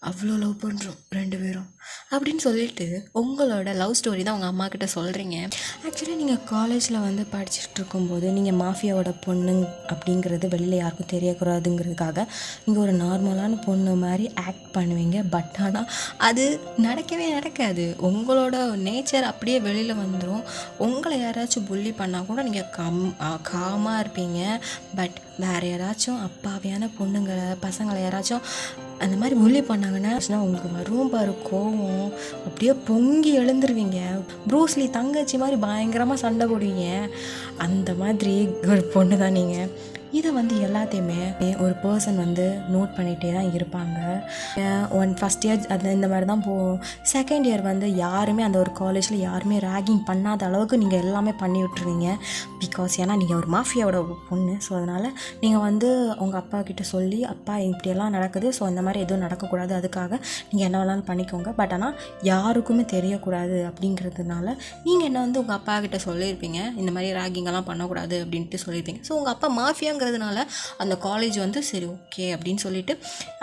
அவ்வளோ லவ் பண்ணுறோம் 2 பேரும் அப்படின்னு சொல்லிட்டு உங்களோட லவ் ஸ்டோரி தான் உங்கள் அம்மா கிட்ட சொல்கிறீங்க. ஆக்சுவலி நீங்கள் காலேஜில் வந்து படிச்சுட்டு இருக்கும்போது நீங்கள் மாஃபியாவோட பொண்ணு அப்படிங்கிறது வெளியில் யாருக்கும் தெரியக்கூடாதுங்கிறதுக்காக நீங்கள் ஒரு நார்மலான பொண்ணு மாதிரி ஆக்ட் பண்ணுவீங்க. பட் ஆனால் அது நடக்கவே நடக்காது. உங்களோட நேச்சர் அப்படியே வெளியில் வந்துடும். உங்களை யாராச்சும் புள்ளி பண்ணால் கூட நீங்கள் காமாக இருப்பீங்க. பட் வேறு யாராச்சும் அப்பாவியான பொண்ணுங்களை பசங்களை யாராச்சும் அந்த மாதிரி புள்ளி பண்ணாங்கன்னா உங்களுக்கு வரும் பாரு கோவம், அப்படியே பொங்கி எழுந்துருவீங்க. ப்ரூஸ்லி தங்கச்சி மாதிரி பயங்கரமாக சண்டை போடுவீங்க. அந்த மாதிரி ஒரு பொண்ணு தான் நீங்கள். இதை வந்து எல்லாத்தையுமே ஒரு பர்சன் வந்து நோட் பண்ணிகிட்டே தான் இருப்பாங்க. ஃபஸ்ட் இயர் அது இந்த மாதிரி தான் போகும். செகண்ட் இயர் வந்து யாருமே அந்த ஒரு காலேஜில் யாருமே ரேகிங் பண்ணாத அளவுக்கு நீங்கள் எல்லாமே பண்ணி விட்டுருவீங்க. பிகாஸ் ஏன்னா நீங்கள் ஒரு மாஃபியாவோட பொண்ணு. ஸோ அதனால் நீங்கள் வந்து உங்கள் அப்பா கிட்டே சொல்லி, அப்பா இப்படியெல்லாம் நடக்குது, ஸோ இந்த மாதிரி எதுவும் நடக்கக்கூடாது, அதுக்காக நீங்கள் என்ன வேணாலும் பண்ணிக்கோங்க, பட் ஆனால் யாருக்குமே தெரியக்கூடாது அப்படிங்கிறதுனால நீங்கள் என்ன வந்து உங்கள் அப்பா கிட்டே சொல்லியிருப்பீங்க, இந்த மாதிரி ரேகிங்கெல்லாம் பண்ணக்கூடாது அப்படின்ட்டு சொல்லியிருப்பீங்க. ஸோ உங்கள் அப்பா மாஃபியாங்கிறதுனால அந்த காலேஜ் வந்து சரி ஓகே அப்படின்னு சொல்லிட்டு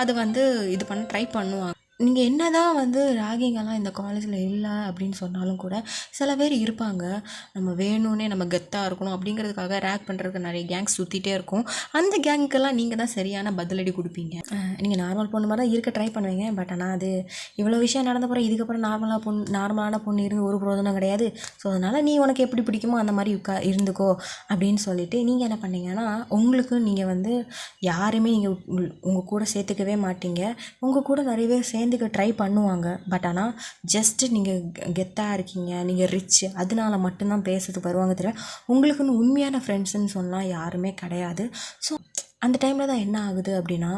அதை வந்து இது பண்ண ட்ரை பண்ணுவாங்க. நீங்கள் என்ன தான் வந்து ராகிங்கெல்லாம் இந்த காலேஜில் இல்லை அப்படின்னு சொன்னாலும் கூட சில பேர் இருப்பாங்க, நம்ம வேணும்னே நம்ம கெத்தாக இருக்கணும் அப்படிங்கிறதுக்காக ரேக் பண்ணுறதுக்கு நிறைய கேங்ஸ் சுற்றிட்டே இருக்கும். அந்த கேங்க்கெல்லாம் நீங்கள் தான் சரியான பதிலடி கொடுப்பீங்க. நீங்கள் நார்மல் பொண்ணு மாதிரி தான் இருக்க ட்ரை பண்ணுவீங்க. பட் ஆனால் அது இவ்வளோ விஷயம் நடந்த பிறகு இதுக்கப்புறம் நார்மலான பொண்ணு இருந்து ஒரு பிரோஜனம் கிடையாது. ஸோ அதனால் நீ உனக்கு எப்படி பிடிக்குமோ அந்த மாதிரி இருந்துக்கோ அப்படின்னு சொல்லிவிட்டு நீங்கள் என்ன பண்ணீங்கன்னா, உங்களுக்கு நீங்கள் வந்து யாருமே நீங்கள் உங்கள் கூட சேர்த்துக்கவே மாட்டீங்க. உங்கள் கூட நிறைய பேர் சேர்ந்துக்க ட்ரை பண்ணுவாங்க. பட் ஆனால் ஜஸ்ட்டு நீங்கள் கெத்தாக இருக்கீங்க, நீங்கள் ரிச்சு, அதனால மட்டும்தான் பேசுறதுக்கு வருவாங்க தவிர உங்களுக்குன்னு உண்மையான ஃப்ரெண்ட்ஸுன்னு சொன்னால் யாருமே கிடையாது. ஸோ அந்த டைமில் தான் என்ன ஆகுது அப்படின்னா,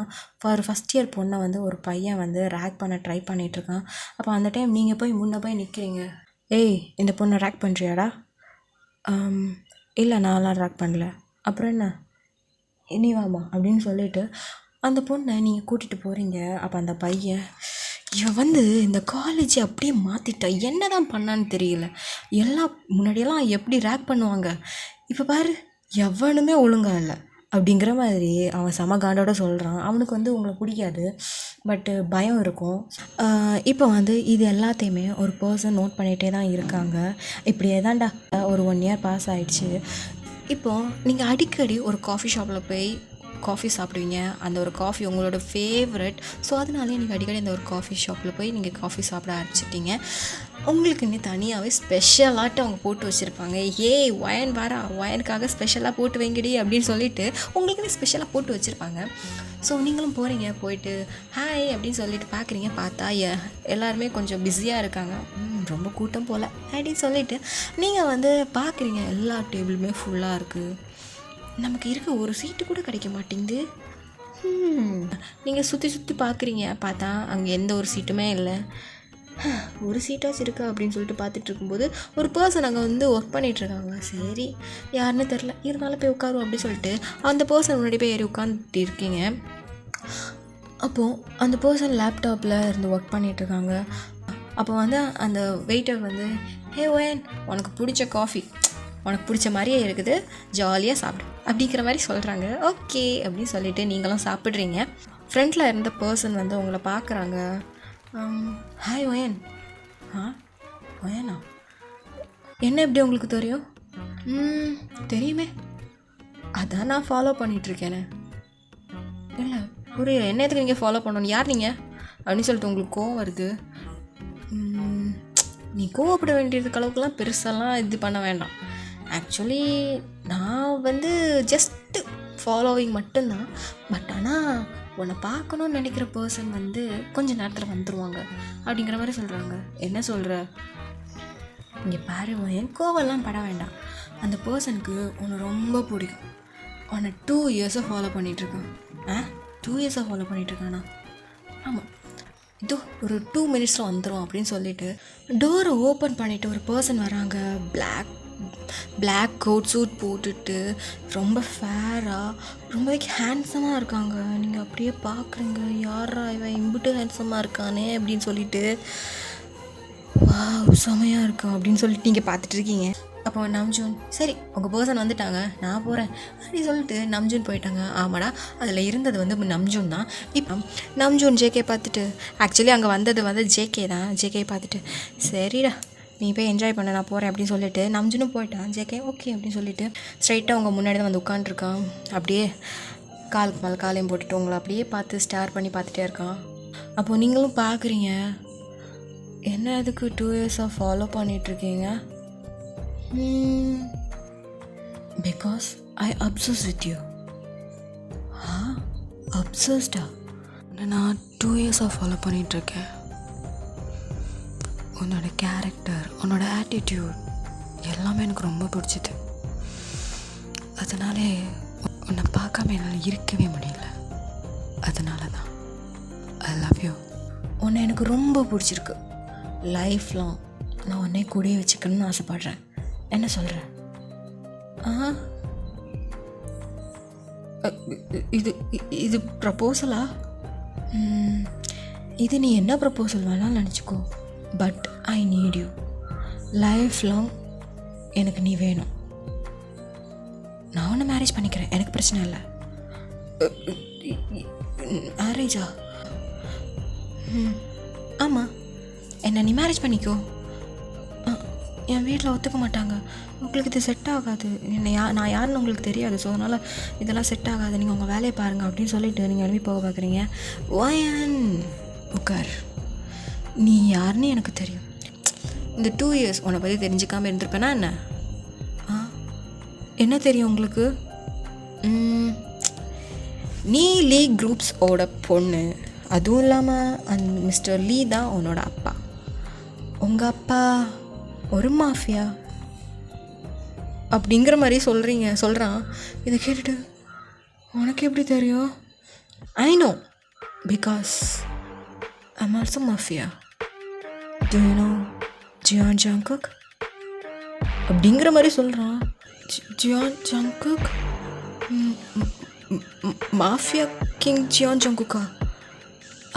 ஃபஸ்ட் இயர் பொண்ணை வந்து ஒரு பையன் வந்து ரேக் பண்ண ட்ரை பண்ணிகிட்ருக்கான். அப்போ அந்த டைம் நீங்கள் போய் முன்னே போய் நிற்கிறீங்க. ஏய், இந்த பொண்ணை ரேக் பண்ணுறியாடா? இல்லை, நான்லாம் ரேக் பண்ணல. அப்புறம் என்ன, நீ வாமா அப்படின்னு சொல்லிவிட்டு அந்த பொண்ணை நீங்கள் கூட்டிகிட்டு போகிறீங்க. அப்போ அந்த பையன், இவன் வந்து இந்த காலேஜை அப்படியே மாற்றிட்டா, என்ன தான் பண்ணான்னு தெரியல. முன்னாடியெல்லாம் எப்படி ரேக் பண்ணுவாங்க, இப்போ பாரு எவனுமே ஒழுங்காக இல்லை அப்படிங்கிற மாதிரி அவன் செம காண்டோட சொல்கிறான். அவனுக்கு வந்து உங்களை பிடிக்காது, பட்டு பயம் இருக்கும். இப்போ வந்து இது எல்லாத்தையுமே ஒரு பர்சன் நோட் பண்ணிகிட்டே தான் இருக்காங்க. இப்படியே தான்டா ஒரு 1 இயர் பாஸ் ஆகிடுச்சு. இப்போது நீங்கள் அடிக்கடி ஒரு காஃபி ஷாப்பில் போய் காஃபி சாப்பிடுவீங்க. அந்த ஒரு காஃபி உங்களோட ஃபேவரட். ஸோ அதனாலே நீங்கள் அடிக்கடி அந்த ஒரு காஃபி ஷாப்பில் போய் நீங்கள் காஃபி சாப்பிட ஆரம்பிச்சிட்டிங்க. உங்களுக்குன்னு தனியாகவே ஸ்பெஷலாட்டு அவங்க போட்டு வச்சுருப்பாங்க. ஏய் ஒயன் வாரா, ஒயனுக்காக ஸ்பெஷலாக போட்டு வைங்கடி அப்படின்னு சொல்லிட்டு உங்களுக்குன்னு ஸ்பெஷலாக போட்டு வச்சுருப்பாங்க. ஸோ நீங்களும் போகிறீங்க, போயிட்டு ஹாய் அப்படின்னு சொல்லிட்டு பார்க்குறீங்க. பார்த்தா எல்லாருமே கொஞ்சம் பிஸியாக இருக்காங்க. ரொம்ப கூட்டம் போல் அப்படின்னு சொல்லிவிட்டு நீங்கள் வந்து பார்க்குறீங்க, எல்லா டேபிளுமே ஃபுல்லாக இருக்குது. நமக்கு இருக்க ஒரு சீட்டு கூட கிடைக்க மாட்டேங்குது. நீங்கள் சுற்றி பார்க்குறீங்க, பார்த்தா அங்கே எந்த ஒரு சீட்டுமே இல்லை. ஒரு சீட்டாச்சும் இருக்கா அப்படின்னு சொல்லிட்டு பார்த்துட்டு இருக்கும்போது ஒரு பர்சன் அங்கே வந்து ஒர்க் பண்ணிகிட்ருக்காங்க. சரி யாருன்னு தெரில, இருந்தாலும் போய் உட்காரும் அப்படின்னு சொல்லிட்டு அந்த பர்சன் முன்னாடி போய் ஏறி உட்காந்துட்டு இருக்கீங்க. அப்போது அந்த பர்சன் லேப்டாப்பில் இருந்து ஒர்க் பண்ணிகிட்ருக்காங்க. அப்போ வந்து அந்த வெயிட்டர் வந்து, ஹே ஒயன், உனக்கு பிடிச்ச காஃபி உனக்கு பிடிச்ச மாதிரியே இருக்குது, ஜாலியாக சாப்பிடு அப்படிங்கிற மாதிரி சொல்கிறாங்க. ஓகே அப்படின்னு சொல்லிவிட்டு நீங்களும் சாப்பிட்றீங்க. ஃப்ரண்ட்டில் இருந்த பர்சன் வந்து உங்களை பார்க்குறாங்க. Hi wine. ஒயனா, என்ன எப்படி உங்களுக்கு தெரியும்? தெரியுமே, அதான் நான் ஃபாலோ பண்ணிகிட்ருக்கேனே. இல்லை புரியல, என்ன எதுக்கு நீங்கள் ஃபாலோ பண்ணணும், யார் நீங்கள் அப்படின்னு சொல்லிட்டு உங்களுக்கு கோவம் வருது. நீ கோவப்பட வேண்டியதுக்கு அளவுக்குலாம் பெருசாலாம் இது பண்ண வேண்டாம். ஆக்சுவலி நான் வந்து ஜஸ்ட்டு ஃபாலோவிங் மட்டும்தான். பட் ஆனால் உன்னை பார்க்கணுன்னு நினைக்கிற பர்சன் வந்து கொஞ்சம் நேரத்தில் வந்துடுவாங்க அப்படிங்கிற மாதிரி சொல்கிறாங்க. என்ன சொல்கிற? இங்கே பாரு, என் கோவம்லாம் பட வேண்டாம். அந்த பர்சனுக்கு உன்னை ரொம்ப பிடிக்கும். உன்னை 2 இயர்ஸாக ஃபாலோ பண்ணிகிட்ருக்கான். 2 இயர்ஸாக ஃபாலோ பண்ணிகிட்ருக்கானா? ஆமாம், இதோ ஒரு 2 மினிட்ஸில் வந்துடும் அப்படின்னு சொல்லிவிட்டு டோரை ஓப்பன் பண்ணிவிட்டு ஒரு பர்சன் வராங்க. பிளாக் கோட் சூட் போட்டுட்டு ரொம்ப ஃபேராக ரொம்ப ஹேண்ட்ஸமாக இருக்காங்க. நீங்கள் அப்படியே பார்க்குறீங்க, யாரா இவன் இம்புட்டு ஹேண்ட்ஸமாக இருக்கானே அப்படின்னு சொல்லிட்டு, வா செமையாக இருக்கான் அப்படின்னு சொல்லிட்டு நீங்கள் பார்த்துட்டு இருக்கீங்க. அப்போ நம்ஜூன், சரி உங்கள் பர்சன் வந்துட்டாங்க, நான் போகிறேன் அப்படின்னு சொல்லிட்டு நம்ஜூன் போயிட்டாங்க. ஆமாடா, அதில் இருந்தது வந்து நம்ஜூன் தான். இப்போ நம்ஜூன் ஜேகே பார்த்துட்டு, ஆக்சுவலி அங்கே வந்தது வந்து ஜேகே தான். ஜேகே பார்த்துட்டு, சரிடா நீ போய் என்ஜாய் பண்ண, நான் போகிறேன் அப்படின்னு சொல்லிட்டு நம்ஜூனும் போயிட்டான். ஜேகே ஓகே அப்படின்னு சொல்லிட்டு ஸ்ட்ரைட்டாக உங்கள் முன்னாடி தான் வந்து உட்காண்ட்ருக்கான். அப்படியே காலுக்கு மேலே காலையும் போட்டுட்டு உங்களை அப்படியே பார்த்து ஸ்டார் பண்ணி பார்த்துட்டே இருக்கான். அப்போது நீங்களும் பார்க்குறீங்க, என்ன அதுக்கு 2 இயர்ஸாக ஃபாலோ பண்ணிகிட்ருக்கீங்க? Because I obsess with you. அப்சஸ்டா? நான் 2 இயர்ஸாக ஃபாலோ பண்ணிகிட்ருக்கேன். உன்னோட கேரக்டர், உன்னோட ஆட்டிடியூட் எல்லாமே எனக்கு ரொம்ப பிடிச்சிது. அதனாலே உன்னை பார்க்காம என்னால் இருக்கவே முடியல. அதனால தான் ஐ லவ் யூ. உன்னை எனக்கு ரொம்ப பிடிச்சிருக்கு. லைஃப் லாங் நான் உன்னை கூடயே வச்சுக்கணும்னு ஆசைப்பட்றேன். என்ன சொல்கிற? இது ப்ரப்போசலா? இது நீ என்ன ப்ரப்போசல் வேணாலும் நினச்சிக்கோ. But I need you. Life long எனக்கு நீ வேணும். நான் உன்னை மேரேஜ் பண்ணிக்கிறேன், எனக்கு பிரச்சனை இல்லை. மேரேஜா? ஆமாம், என்னை நீ மேரேஜ் பண்ணிக்கோ. என் வீட்டில் ஒத்துக்க மாட்டாங்க. உங்களுக்கு இது செட் ஆகாது, நான் யாருன்னு உங்களுக்கு தெரியாது, ஸோ அதனால் இதெல்லாம் செட் ஆகாது, நீங்கள் உங்கள் வேலையை பாருங்கள் அப்படின்னு சொல்லிவிட்டு நீங்கள் எழுப்பி போக பார்க்குறீங்க. வயன் உட்கார், நீ யாருன்னு எனக்கு தெரியும். இந்த 2 years உன்னை பற்றி தெரிஞ்சுக்காமல் இருந்திருப்பேனா என்ன? என்ன தெரியும் உங்களுக்கு? நீ லீ குரூப்ஸோட பொண்ணு, அதுவும் இல்லாமல் அந்த மிஸ்டர் லீ தான் உன்னோட அப்பா. உங்கள் அப்பா ஒரு மாஃபியா அப்படிங்கிற மாதிரி சொல்கிறான். இதை கேட்டுட்டு உனக்கு எப்படி தெரியும்? I know because I'm also mafia. Do you know Jeon Jungkook அப்படிங்கிற மாதிரி சொல்கிறான். Jeon Jungkook? Mafia king Jeon ஜங்குக்கா?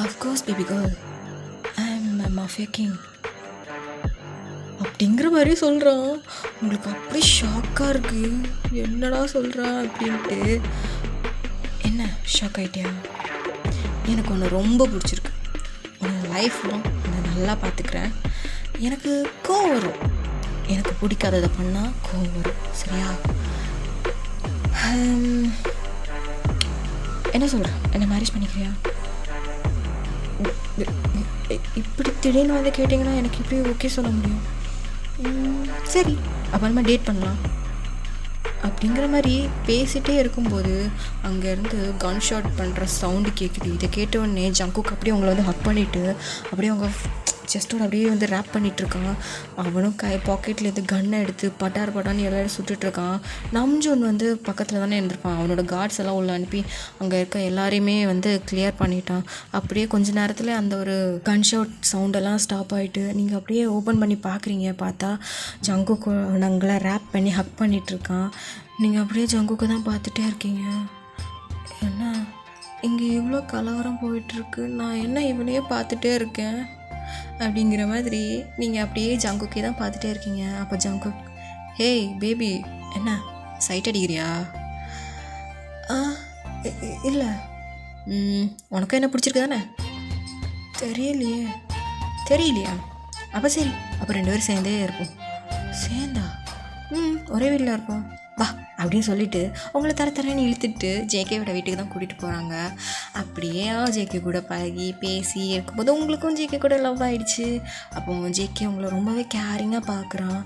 Of course baby girl, I am a mafia king அப்படிங்கிற மாதிரி சொல்கிறான். உங்களுக்கு அப்படி ஷாக்காக இருக்குது, என்னடா சொல்கிறான் அப்படின்ட்டு. என்ன ஷாக் ஆகிட்டியா? எனக்கு ஒன்று ரொம்ப பிடிச்சிருக்கு. உன் லைஃப்லாம் நான் நல்லா பார்த்துக்கிறேன். எனக்கு கோவம் வரும், எனக்கு பிடிக்காததை பண்ணால் கோவம் வரும், சரியா? என்ன சொல்கிற, என்ன மேரேஜ் பண்ணிக்கிறியா? இப்படி திடீர்னு வந்து கேட்டிங்கன்னா எனக்கு இப்படி ஓகே சொல்ல முடியும். சரி, அப்புறமா டேட் பண்ணலாம் அப்படிங்கிற மாதிரி பேசிகிட்டே இருக்கும்போது அங்கேருந்து கன் ஷாட் பண்ணுற சவுண்டு கேட்குது. இதை கேட்டவுடனே ஜங்குக்கு அப்படியே அவங்கள வந்து ஹக் பண்ணிவிட்டு அப்படியே அவங்க செஸ்ட்டோட அப்படியே வந்து ரேப் பண்ணிகிட்ருக்கான். அவனும் பாக்கெட்டில் இருந்து கன்னை எடுத்து பட்டான்னு எல்லோரும் சுட்டுட்ருக்கான். நம்ஜூன் வந்து பக்கத்தில் தானே இருந்திருப்பான். அவனோட கார்ட்ஸ் எல்லாம் உள்ள அனுப்பி அங்கே இருக்க எல்லாரையுமே வந்து கிளியர் பண்ணிட்டான். அப்படியே கொஞ்ச நேரத்தில் அந்த ஒரு கன்ஷவுட் சவுண்டெல்லாம் ஸ்டாப் ஆகிட்டு நீங்கள் அப்படியே ஓப்பன் பண்ணி பார்க்குறீங்க. பார்த்தா ஜங்குக்கு நாங்களை ரேப் பண்ணி ஹக் பண்ணிகிட்ருக்கான். நீங்கள் அப்படியே ஜங்குக்கு தான் பார்த்துட்டே இருக்கீங்க. என்ன இங்கே இவ்வளோ கலவரம் போயிட்டுருக்கு, நான் என்ன இவனையே பார்த்துட்டே இருக்கேன் அப்படிங்கிற மாதிரி நீங்கள் அப்படியே ஜங்குக்கே தான் பார்த்துட்டே இருக்கீங்க. அப்போ ஜங்குக், ஹேய் பேபி, என்ன சைட் அடிக்கிறியா? இல்லை. உனக்கும் என்ன பிடிச்சிருக்கு தானே? தெரியலையா? அப்போ சரி, அப்போ 2 பேரும் சேர்ந்தே இருப்போம். சேர்ந்தா? ஒரே வீட்டில் இருப்போம், வா அப்படின்னு சொல்லிவிட்டு அவங்கள தரன்னு இழுத்துட்டு ஜேகேவோட வீட்டுக்கு தான் கூட்டிகிட்டு போகிறாங்க. அப்படியே ஜேகே கூட பழகி பேசி இருக்கும்போது உங்களுக்கும் ஜேகே கூட லவ் ஆகிடுச்சு. அப்போ ஜேகே உங்களை ரொம்பவே கேரிங்காக பார்க்குறான்.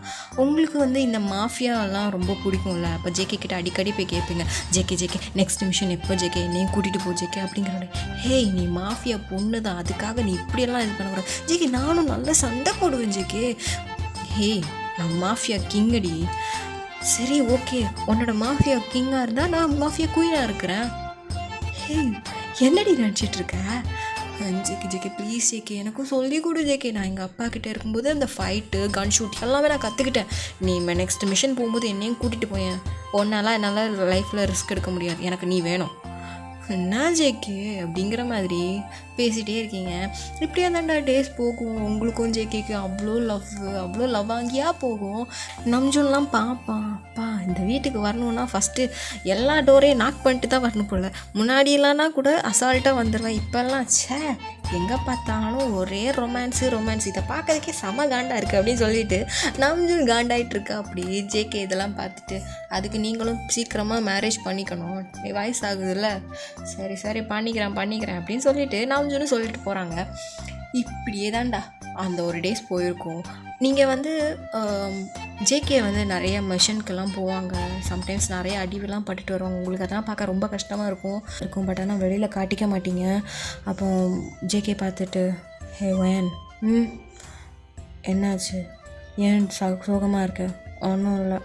உங்களுக்கு வந்து இந்த மாஃபியாலாம் ரொம்ப பிடிக்கும்ல. அப்போ ஜேகே கிட்ட அடிக்கடி போய் கேட்பீங்க, ஜேகே நெக்ஸ்ட் மிஷன் எப்போ ஜேகே, என்னையும் கூட்டிகிட்டு போ ஜேகே அப்படிங்கிற. ஹேய், நீ மாஃபியா பொண்ணு தான், அதுக்காக நீ இப்படியெல்லாம் இது பண்ணக்கூடாது ஜேகே. நானும் நல்ல சண்டை போடுவேன் ஜேகே. ஹேய், நான் மாஃபியா கிங்கடி. சரி ஓகே, உன்னோட மாஃபியா கிங்காக இருந்தால் நான் மாஃபியா குயினாக இருக்கிறேன். ஹே, என்னடி நினச்சிட்ருக்க? ஜேகே ப்ளீஸ் ஜேகே, எனக்கும் சொல்லி கொடு ஜேகே. நான் எங்கள் அப்பா கிட்டே இருக்கும்போது அந்த ஃபைட்டு கன் ஷூட் எல்லாமே நான் கற்றுக்கிட்டேன். நீ நெக்ஸ்ட் மிஷன் போகும்போது என்னையும் கூட்டிகிட்டு போயேன். உன்னால் என்னால் லைஃப்பில் ரிஸ்க் எடுக்க முடியாது, எனக்கு நீ வேணும். என்ன ஜேகே அப்படிங்கிற மாதிரி பேசிகிட்டே இருக்கீங்க. இப்படியே தாண்டா டேஸ் போகும். உங்களுக்கும் ஜேகேக்கு அவ்வளோ லவ் வாங்கியா போகும். நம்ஜூன்லாம் பார்ப்பான், அப்பா இந்த வீட்டுக்கு வரணுன்னா ஃபஸ்ட்டு எல்லா டோரையும் நாக் பண்ணிட்டு தான் வரணும் போல். முன்னாடியெல்லாம்னா கூட அசால்ட்டாக வந்துடுவேன். இப்போல்லாம் எங்கே பார்த்தாலும் ஒரே ரொமான்ஸ், இதை பார்க்கறதுக்கே செம காண்டாக இருக்குது அப்படின்னு சொல்லிட்டு நம்ஜூன் காண்டாயிட்ருக்கா. அப்படி ஜேகே இதெல்லாம் பார்த்துட்டு, அதுக்கு நீங்களும் சீக்கிரமாக மேரேஜ் பண்ணிக்கணும், வயசு ஆகுதுல்ல, சரி பண்ணிக்கிறேன் அப்படின்னு சொல்லிட்டு நம்ஜூன்னு சொல்லிட்டு போகிறாங்க. இப்படியே தான்டா அந்த ஒரு டேஸ் போயிருக்கும். நீங்கள் வந்து ஜேகே வந்து நிறைய மிஷனுக்கெல்லாம் போவாங்க. சம்டைம்ஸ் நிறைய அடிவெல்லாம் பட்டுட்டு வருவாங்க. உங்களுக்கு அதெல்லாம் பார்க்க ரொம்ப கஷ்டமாக இருக்கும். பட் ஆனால் வெளியில் காட்டிக்க மாட்டீங்க. அப்போ ஜேகே பார்த்துட்டு, ஹே வயன், என்னாச்சு, ஏன் சோகமாக இருக்க? ஒன்றும் இல்லை.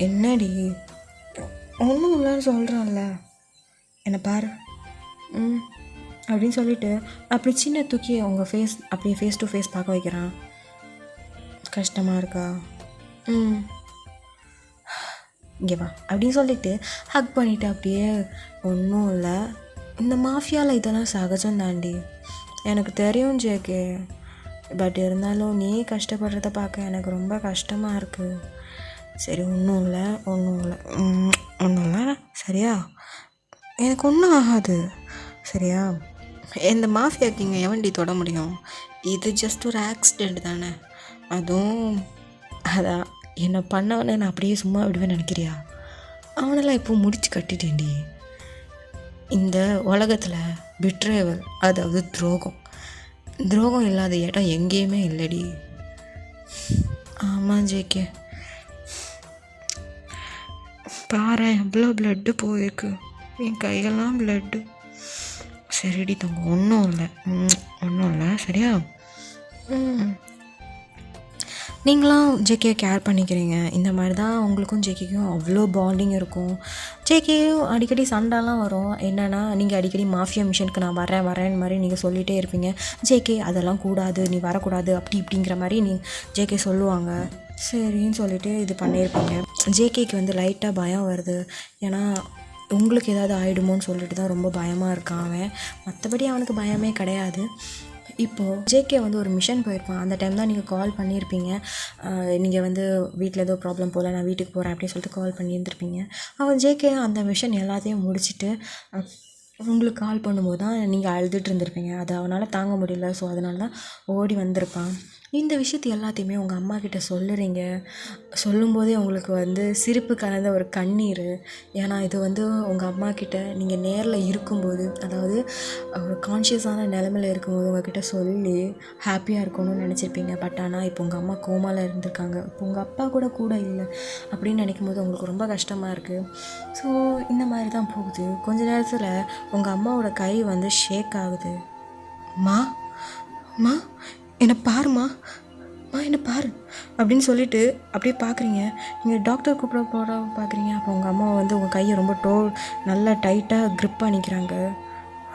என்னடி ஒன்றும் இல்லைன்னு சொல்கிறான்ல, என்னை பாரு அப்படின்னு சொல்லிட்டு அப்படி சின்ன தூக்கி அவங்க அப்படியே ஃபேஸ் டு ஃபேஸ் பார்க்க வைக்கிறான். கஷ்டமாக இருக்கா? இங்கே வா அப்படின்னு சொல்லிட்டு ஹக் பண்ணிவிட்டு அப்படியே, ஒன்றும் இல்லை, இந்த மாஃபியாவில் இதெல்லாம் சகஜம் தாண்டி, எனக்கு தெரியும் ஜேகே, பட் இருந்தாலும் நீ கஷ்டப்படுறத பார்க்க எனக்கு ரொம்ப கஷ்டமாக இருக்குது. சரி ஒன்றும் இல்லை சரியா? எனக்கு ஒன்றும் ஆகாது சரியா? இந்த மாஃபியா கிங்கை எவன்டி தொட முடியும்? இது ஜஸ்ட் ஒரு ஆக்சிடெண்ட் தானே. அதுவும் அதான் என்னை பண்ணவனே நான் அப்படியே சும்மா விடுவேன்னு நினைக்கிறியா? அவனெல்லாம் இப்போ முடிச்சு கட்டிட்டேன்டி. இந்த உலகத்தில் பிட்ரேவல், அதாவது துரோகம் இல்லாத இடம் எங்கேயுமே இல்லடி. ஆமாம் ஜேகே, பாரு எவ்வளோ ப்ளட்டு போயிருக்கு, என் கையெல்லாம் ப்ளட்டு. சரிடி தங்க, ஒன்றும் இல்லை சரியா? நீங்களாம் ஜேகே கேர் பண்ணிக்கிறீங்க. இந்த மாதிரி தான் உங்களுக்கும் ஜேகேக்கும் அவ்வளோ பாண்டிங் இருக்கும். ஜேகேயும் அடிக்கடி சண்டைலாம் வரும். என்னென்னா நீங்கள் அடிக்கடி மாஃபியா மிஷனுக்கு நான் வரேன் மாதிரி நீங்கள் சொல்லிகிட்டே இருப்பீங்க. ஜேகே அதெல்லாம் கூடாது, நீ வரக்கூடாது அப்படி இப்படிங்கிற மாதிரி ஜேகே சொல்லுவாங்க. சரின்னு சொல்லிவிட்டு இது பண்ணியிருப்பீங்க. ஜேகேக்கு வந்து லைட்டாக பயம் வருது. ஏன்னா உங்களுக்கு ஏதாவது ஆகிடுமோன்னு சொல்லிட்டு தான் ரொம்ப பயமாக இருக்கான் அவன். மற்றபடி அவனுக்கு பயமே கிடையாது. இப்போது ஜேகே வந்து ஒரு மிஷன் போயிருப்பான். அந்த டைம் தான் நீங்கள் கால் பண்ணியிருப்பீங்க. நீங்கள் வந்து வீட்டில் ஏதோ ப்ராப்ளம் போல், நான் வீட்டுக்கு போகிறேன் அப்படின்னு சொல்லிட்டு கால் பண்ணியிருந்துருப்பீங்க. அவன் ஜேகே அந்த மிஷன் எல்லாத்தையும் முடிச்சுட்டு உங்களுக்கு கால் பண்ணும்போது தான் நீங்கள் அழுதுட்டு இருந்திருப்பீங்க. அது அவனால் தாங்க முடியல. ஸோ அதனால தான் ஓடி வந்திருப்பான். இந்த விஷயத்தை எல்லாத்தையுமே உங்கள் அம்மா கிட்ட சொல்லுறீங்க. சொல்லும்போதே உங்களுக்கு வந்து சிரிப்பு கலந்த ஒரு கண்ணீர். ஏன்னா இது வந்து உங்கள் அம்மா கிட்ட நீங்கள் நேரில் இருக்கும்போது, அதாவது ஒரு கான்ஷியஸான நிலமையில் இருக்கும்போது உங்ககிட்ட சொல்லி ஹாப்பியாக இருக்கணும்னு நினச்சிருப்பீங்க. பட் ஆனால் இப்போ உங்கள் அம்மா கோமாவில் இருந்திருக்காங்க. இப்போ உங்கள் அப்பா கூட இல்லை அப்படின்னு நினைக்கும் போது உங்களுக்கு ரொம்ப கஷ்டமாக இருக்குது. ஸோ இந்த மாதிரி தான் போகுது. கொஞ்ச நேரத்தில் உங்கள் அம்மாவோட கை வந்து ஷேக் ஆகுது. மா என்னை பாருமா, என்னை பாரு அப்படின்னு சொல்லிட்டு அப்படியே பார்க்குறீங்க. நீங்கள் டாக்டர் கூப்பிட போகிற பார்க்குறீங்க. அப்போ உங்கள் அம்மா வந்து உங்கள் கையை ரொம்ப நல்லா டைட்டாக க்ரிப்பாக நிற்கிறாங்க.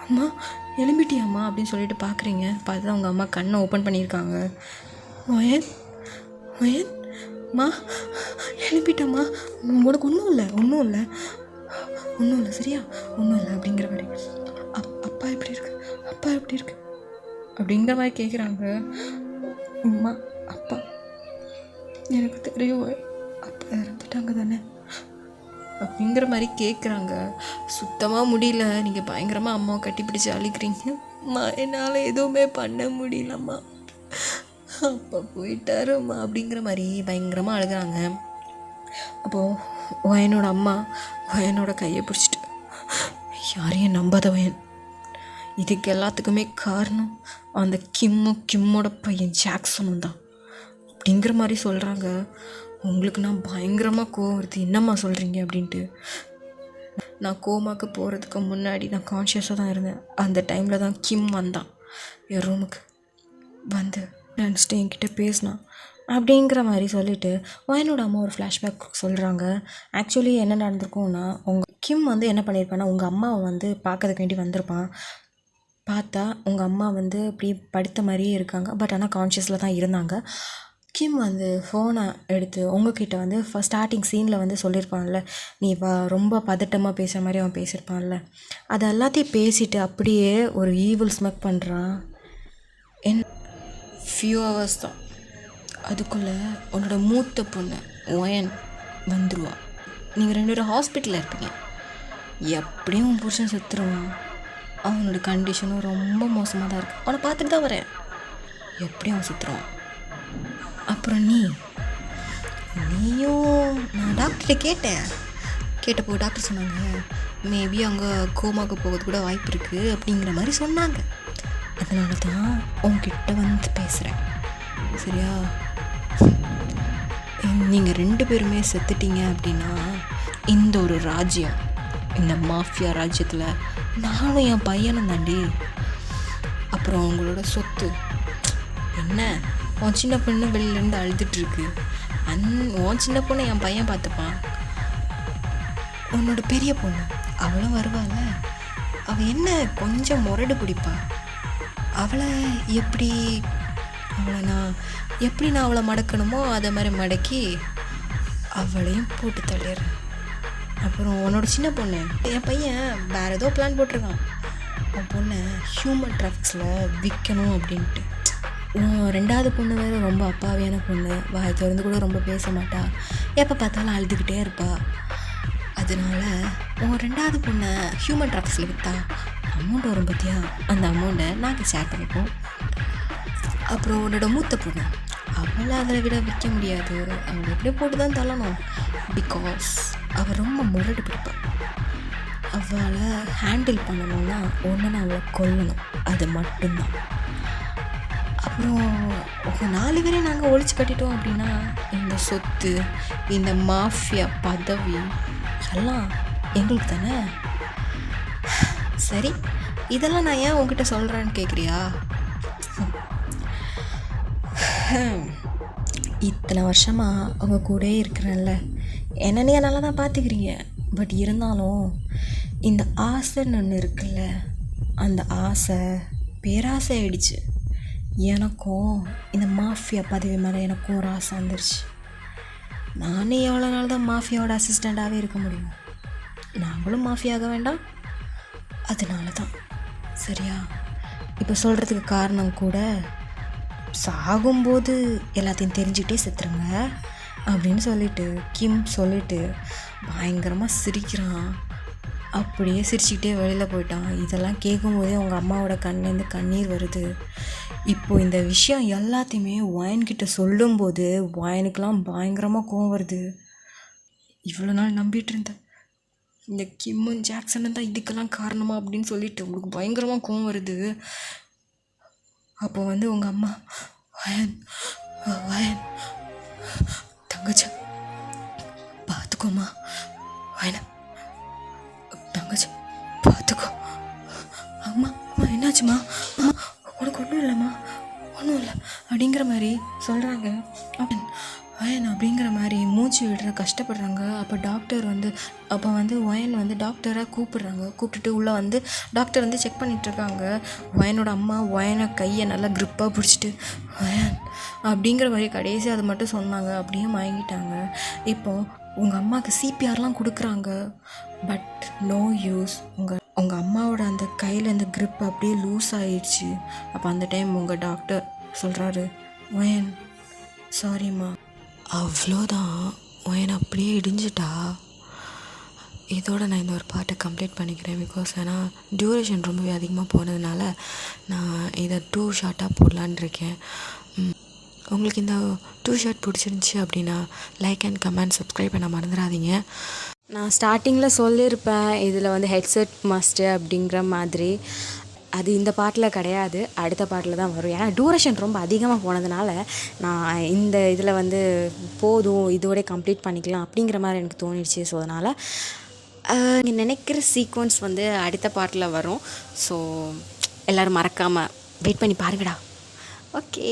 அம்மா எழும்பிட்டியாம்மா அப்படின்னு சொல்லிட்டு பார்க்குறீங்க. பார்த்து தான் உங்கள் அம்மா கண்ணை ஓப்பன் பண்ணியிருக்காங்க. வயன் மா எழுப்பிட்டம்மா, உனக்கு ஒன்றும் இல்லை சரியா, ஒன்றும் இல்லை அப்படிங்கிற மாதிரி. அப்பா எப்படி இருக்கு அப்படிங்கிற மாதிரி கேட்குறாங்க. அம்மா அப்பா எனக்கு தெரியும், அப்பா இறந்துட்டாங்க தானே அப்படிங்கிற மாதிரி கேட்குறாங்க. சுத்தமாக முடியல. நீங்கள் பயங்கரமாக அம்மாவை கட்டிப்பிடிச்சு அழிக்கிறீங்க. அம்மா என்னால் எதுவுமே பண்ண முடியலம்மா, அப்பா போயிட்டாரும்மா அப்படிங்கிற மாதிரி பயங்கரமாக அழுகிறாங்க. அப்போது வயனோட அம்மா வயனோட கையை பிடிச்சிட்டு, யாரையும் நம்பாத வயன், இதுக்கு எல்லாத்துக்குமே காரணம் அந்த கிம்மோட பையன் ஜாக்சனும் தான் அப்படிங்கிற மாதிரி சொல்கிறாங்க. உங்களுக்கு நான் பயங்கரமாக கோவம் வருது. என்னம்மா சொல்கிறீங்க அப்படின்ட்டு. நான் கோமாக்கு போகிறதுக்கு முன்னாடி நான் கான்ஷியஸாக தான் இருந்தேன். அந்த டைமில் தான் கிம் வந்தான் என் ரூமுக்கு வந்து நினச்சிட்டு என்கிட்ட பேசினான் அப்படிங்கிற மாதிரி சொல்லிவிட்டு வயனோட அம்மா ஒரு ஃப்ளாஷ்பேக் சொல்கிறாங்க. ஆக்சுவலி என்ன நடந்திருக்கும்னா, உங்கள் கிம் வந்து என்ன பண்ணியிருப்பான்னா, உங்கள் அம்மாவை வந்து பார்க்கறதுக்கு வேண்டி வந்திருப்பான். பார்த்தா உங்கள் அம்மா வந்து இப்படி படுத்த மாதிரியே இருக்காங்க. பட் ஆனால் கான்ஷியஸில் தான் இருந்தாங்க. கிம் வந்து ஃபோனை எடுத்து உங்ககிட்ட வந்து ஸ்டார்டிங் சீனில் வந்து சொல்லியிருப்பான்ல, நீ ரொம்ப பதட்டமாக பேசுகிற மாதிரி அவன் பேசியிருப்பான்ல, அது எல்லாத்தையும் பேசிட்டு அப்படியே ஒரு ஈவில் ஸ்மெக் பண்ணுறான். ஃபியூ ஹவர்ஸ் தான், அதுக்குள்ளே உன்னோட மூத்த பொண்ணு ஒயன் வந்துடுவா. நீங்கள் 2 பேரும் ஹாஸ்பிட்டலில் இருப்பீங்க. எப்படியும் உன் புருஷன் செத்துருவான். அவனோட கண்டிஷனும் ரொம்ப மோசமாக தான் இருக்குது. அவனை பார்த்துட்டு தான் வரேன். எப்படியும் அவன் செத்துருவான். அப்புறம் நீயும் நான் டாக்டர்கிட்ட கேட்டப்போ டாக்டர் சொன்னாங்க, மேபி அவங்க கோமாவுக்கு போகிறது கூட வாய்ப்பு இருக்குது அப்படிங்கிற மாதிரி சொன்னாங்க. அதனால தான் உங்ககிட்ட வந்து பேசுகிறேன், சரியா? நீங்கள் 2 பேருமே செத்துட்டீங்க அப்படின்னா இந்த ஒரு ராஜ்யம், இந்த மாஃபியா ராஜ்யத்தில் நானும் என் பையனும் தாண்டி. அப்புறம் உங்களோட சொத்து என்ன, உன் சின்ன பொண்ணு வெளியிலேருந்து அழுதுட்டுருக்கு. உன் சின்ன பொண்ணை என் பையன் பார்த்துப்பான். உன்னோட பெரிய பொண்ணு அவளும் வருவாள்ல, அவள் என்ன கொஞ்சம் முரடு பிடிப்பா. அவளை எப்படி நான் அவளை மடக்கணுமோ அதை மாதிரி மடக்கி அவளையும் போட்டு தள்ளிடுறேன். அப்புறம் உன்னோட சின்ன பொண்ணு, என் பையன் வேறு ஏதோ பிளான் போட்டிருக்கான். உன் பொண்ணை ஹியூமன் ட்ராஃபிக்ஸில் விற்கணும் அப்படின்ட்டு. உன் 2வது பொண்ணு வேறு ரொம்ப அப்பாவியான பொண்ணு, வாய் திறந்து கூட ரொம்ப பேச மாட்டா, எப்போ பார்த்தாலும் அழுதுகிட்டே இருப்பா. அதனால உன் 2வது பொண்ணை ஹியூமன் ட்ராஃபிக்ஸில் விற்றா அமௌண்ட் வரும் பார்த்தியா, அந்த அமௌண்ட்டை நாங்கள் ஷேர் பண்ணிப்போம். அப்புறம் உன்னோட மூத்த பொண்ணு, அவளை அதில் விட விற்க முடியாது, அவளை எப்படியே போட்டு தான் தள்ளணும். பிகாஸ் அவள் ரொம்ப முரடு பிடிப்பாள். அவளை ஹேண்டில் பண்ணணும்னா ஒன்று நான் அவளை கொல்லணும், அது மட்டும்தான். அப்புறம் ஒரு 4 பேரையும் நாங்கள் ஒழிச்சு கட்டிட்டோம் அப்படின்னா இந்த சொத்து, இந்த மாஃபியா பதவி எல்லாம் எங்களுக்கு தானே. சரி, இதெல்லாம் நான் ஏன் உங்ககிட்ட சொல்கிறேன்னு கேட்குறியா? இத்தனை வருஷமாக அவங்க கூடயே இருக்கிறேன்ல, என்னையே நல்லா தான் பார்த்துக்கிறீங்க. பட் இருந்தாலும் இந்த ஆசைன்னு ஒன்று இருக்குல்ல, அந்த ஆசை பேராசை ஆயிடுச்சு. எனக்கும் இந்த மாஃபியா பதவி மேலே எனக்கும் ஒரு ஆசை வந்துருச்சு. நானே எவ்வளோ நாள் தான் மாஃபியாவோட அசிஸ்டண்ட்டாகவே இருக்க முடியும்? நாங்களும் மாஃபியாக வேண்டாம். அதனால தான். சரியா? இப்போ சொல்கிறதுக்கு காரணம் கூட, சாகும்போது எல்லாத்தையும் தெரிஞ்சுக்கிட்டே செத்துருங்க அப்படின்னு சொல்லிட்டு கிம் சொல்லிட்டு பயங்கரமாக சிரிக்கிறான். அப்படியே சிரிச்சுக்கிட்டே வெளியில் போயிட்டான். இதெல்லாம் கேட்கும்போதே உங்கள் அம்மாவோட கண்லேருந்து கண்ணீர் வருது. இப்போ இந்த விஷயம் எல்லாத்தையுமே ஒயன்கிட்ட சொல்லும்போது ஒயனுக்கெலாம் பயங்கரமாக கோவம் வருது. இவ்வளோ நாள் நம்பிட்டு இருந்தேன் இந்த கிம்மும் ஜாக்சனும் தான் இதுக்கெல்லாம் காரணமா அப்படின்னு சொல்லிட்டு உங்களுக்கு பயங்கரமாக கோவம் வருது. அப்போ உங்கள் அம்மா, வயன் வயன் தங்கச்சி பார்த்துக்கோமா, வயன தங்கச்சி பார்த்துக்கோ. அம்மா அம்மா என்னாச்சுமா, அம்மா உனக்கு ஒன்றும் இல்லைம்மா, ஒன்றும் இல்லை அப்படிங்கிற மாதிரி சொல்கிறாங்க. வயன் அப்படிங்கிற மாதிரி மூச்சு விடுற கஷ்டப்படுறாங்க. அப்போ டாக்டர் ஒயன் டாக்டரை கூப்பிட்டுட்டு உள்ளே டாக்டர் செக் பண்ணிகிட்ருக்காங்க. ஒயனோட அம்மா ஒயனை கையை நல்லா க்ரிப்பாக பிடிச்சிட்டு வயன் அப்படிங்கிற மாதிரி கடைசி அது மட்டும் சொன்னாங்க. அப்படியே மயங்கிட்டாங்க. இப்போது உங்கள் அம்மாவுக்கு சிபிஆர்லாம் கொடுக்குறாங்க. But no use. உங்கள் அம்மாவோட அந்த கையில் அந்த க்ரிப் அப்படியே லூஸ் ஆயிடுச்சு. அப்போ அந்த டைம் உங்கள் டாக்டர் சொல்கிறாரு, ஒயன் சாரிம்மா. அவ்வளோதான், ஒயன் அப்படியே இடிஞ்சிட்டா. இதோட நான் இந்த ஒரு பாட்டை கம்ப்ளீட் பண்ணிக்கிறேன். பிகாஸ் ஏன்னா டியூரேஷன் ரொம்பவே அதிகமாக போனதுனால நான் இதை 2 ஷார்ட்டாக போடலான் இருக்கேன். உங்களுக்கு இந்த 2 ஷார்ட் பிடிச்சிருந்துச்சி அப்படின்னா லைக் அண்ட் கமெண்ட் சப்ஸ்கிரைப் பண்ண மறந்துடாதீங்க. நான் ஸ்டார்டிங்கில் சொல்லியிருப்பேன் இதில் ஹெட்செட் மஸ்ட்டு அப்படிங்கிற மாதிரி. அது இந்த பாட்டில் கிடையாது, அடுத்த பாட்டில் தான் வரும். ஏன்னா டியூரேஷன் ரொம்ப அதிகமாக போனதுனால நான் இந்த இதில் போதும், இதோட கம்ப்ளீட் பண்ணிக்கலாம் அப்படிங்கிற மாதிரி எனக்கு தோணிடுச்சு. ஸோ அதனால் நீங்கள் நினைக்கிற சீக்வன்ஸ் அடுத்த பாட்டில் வரும். ஸோ எல்லோரும் மறக்காமல் வெயிட் பண்ணி பாருங்கடா. ஓகே.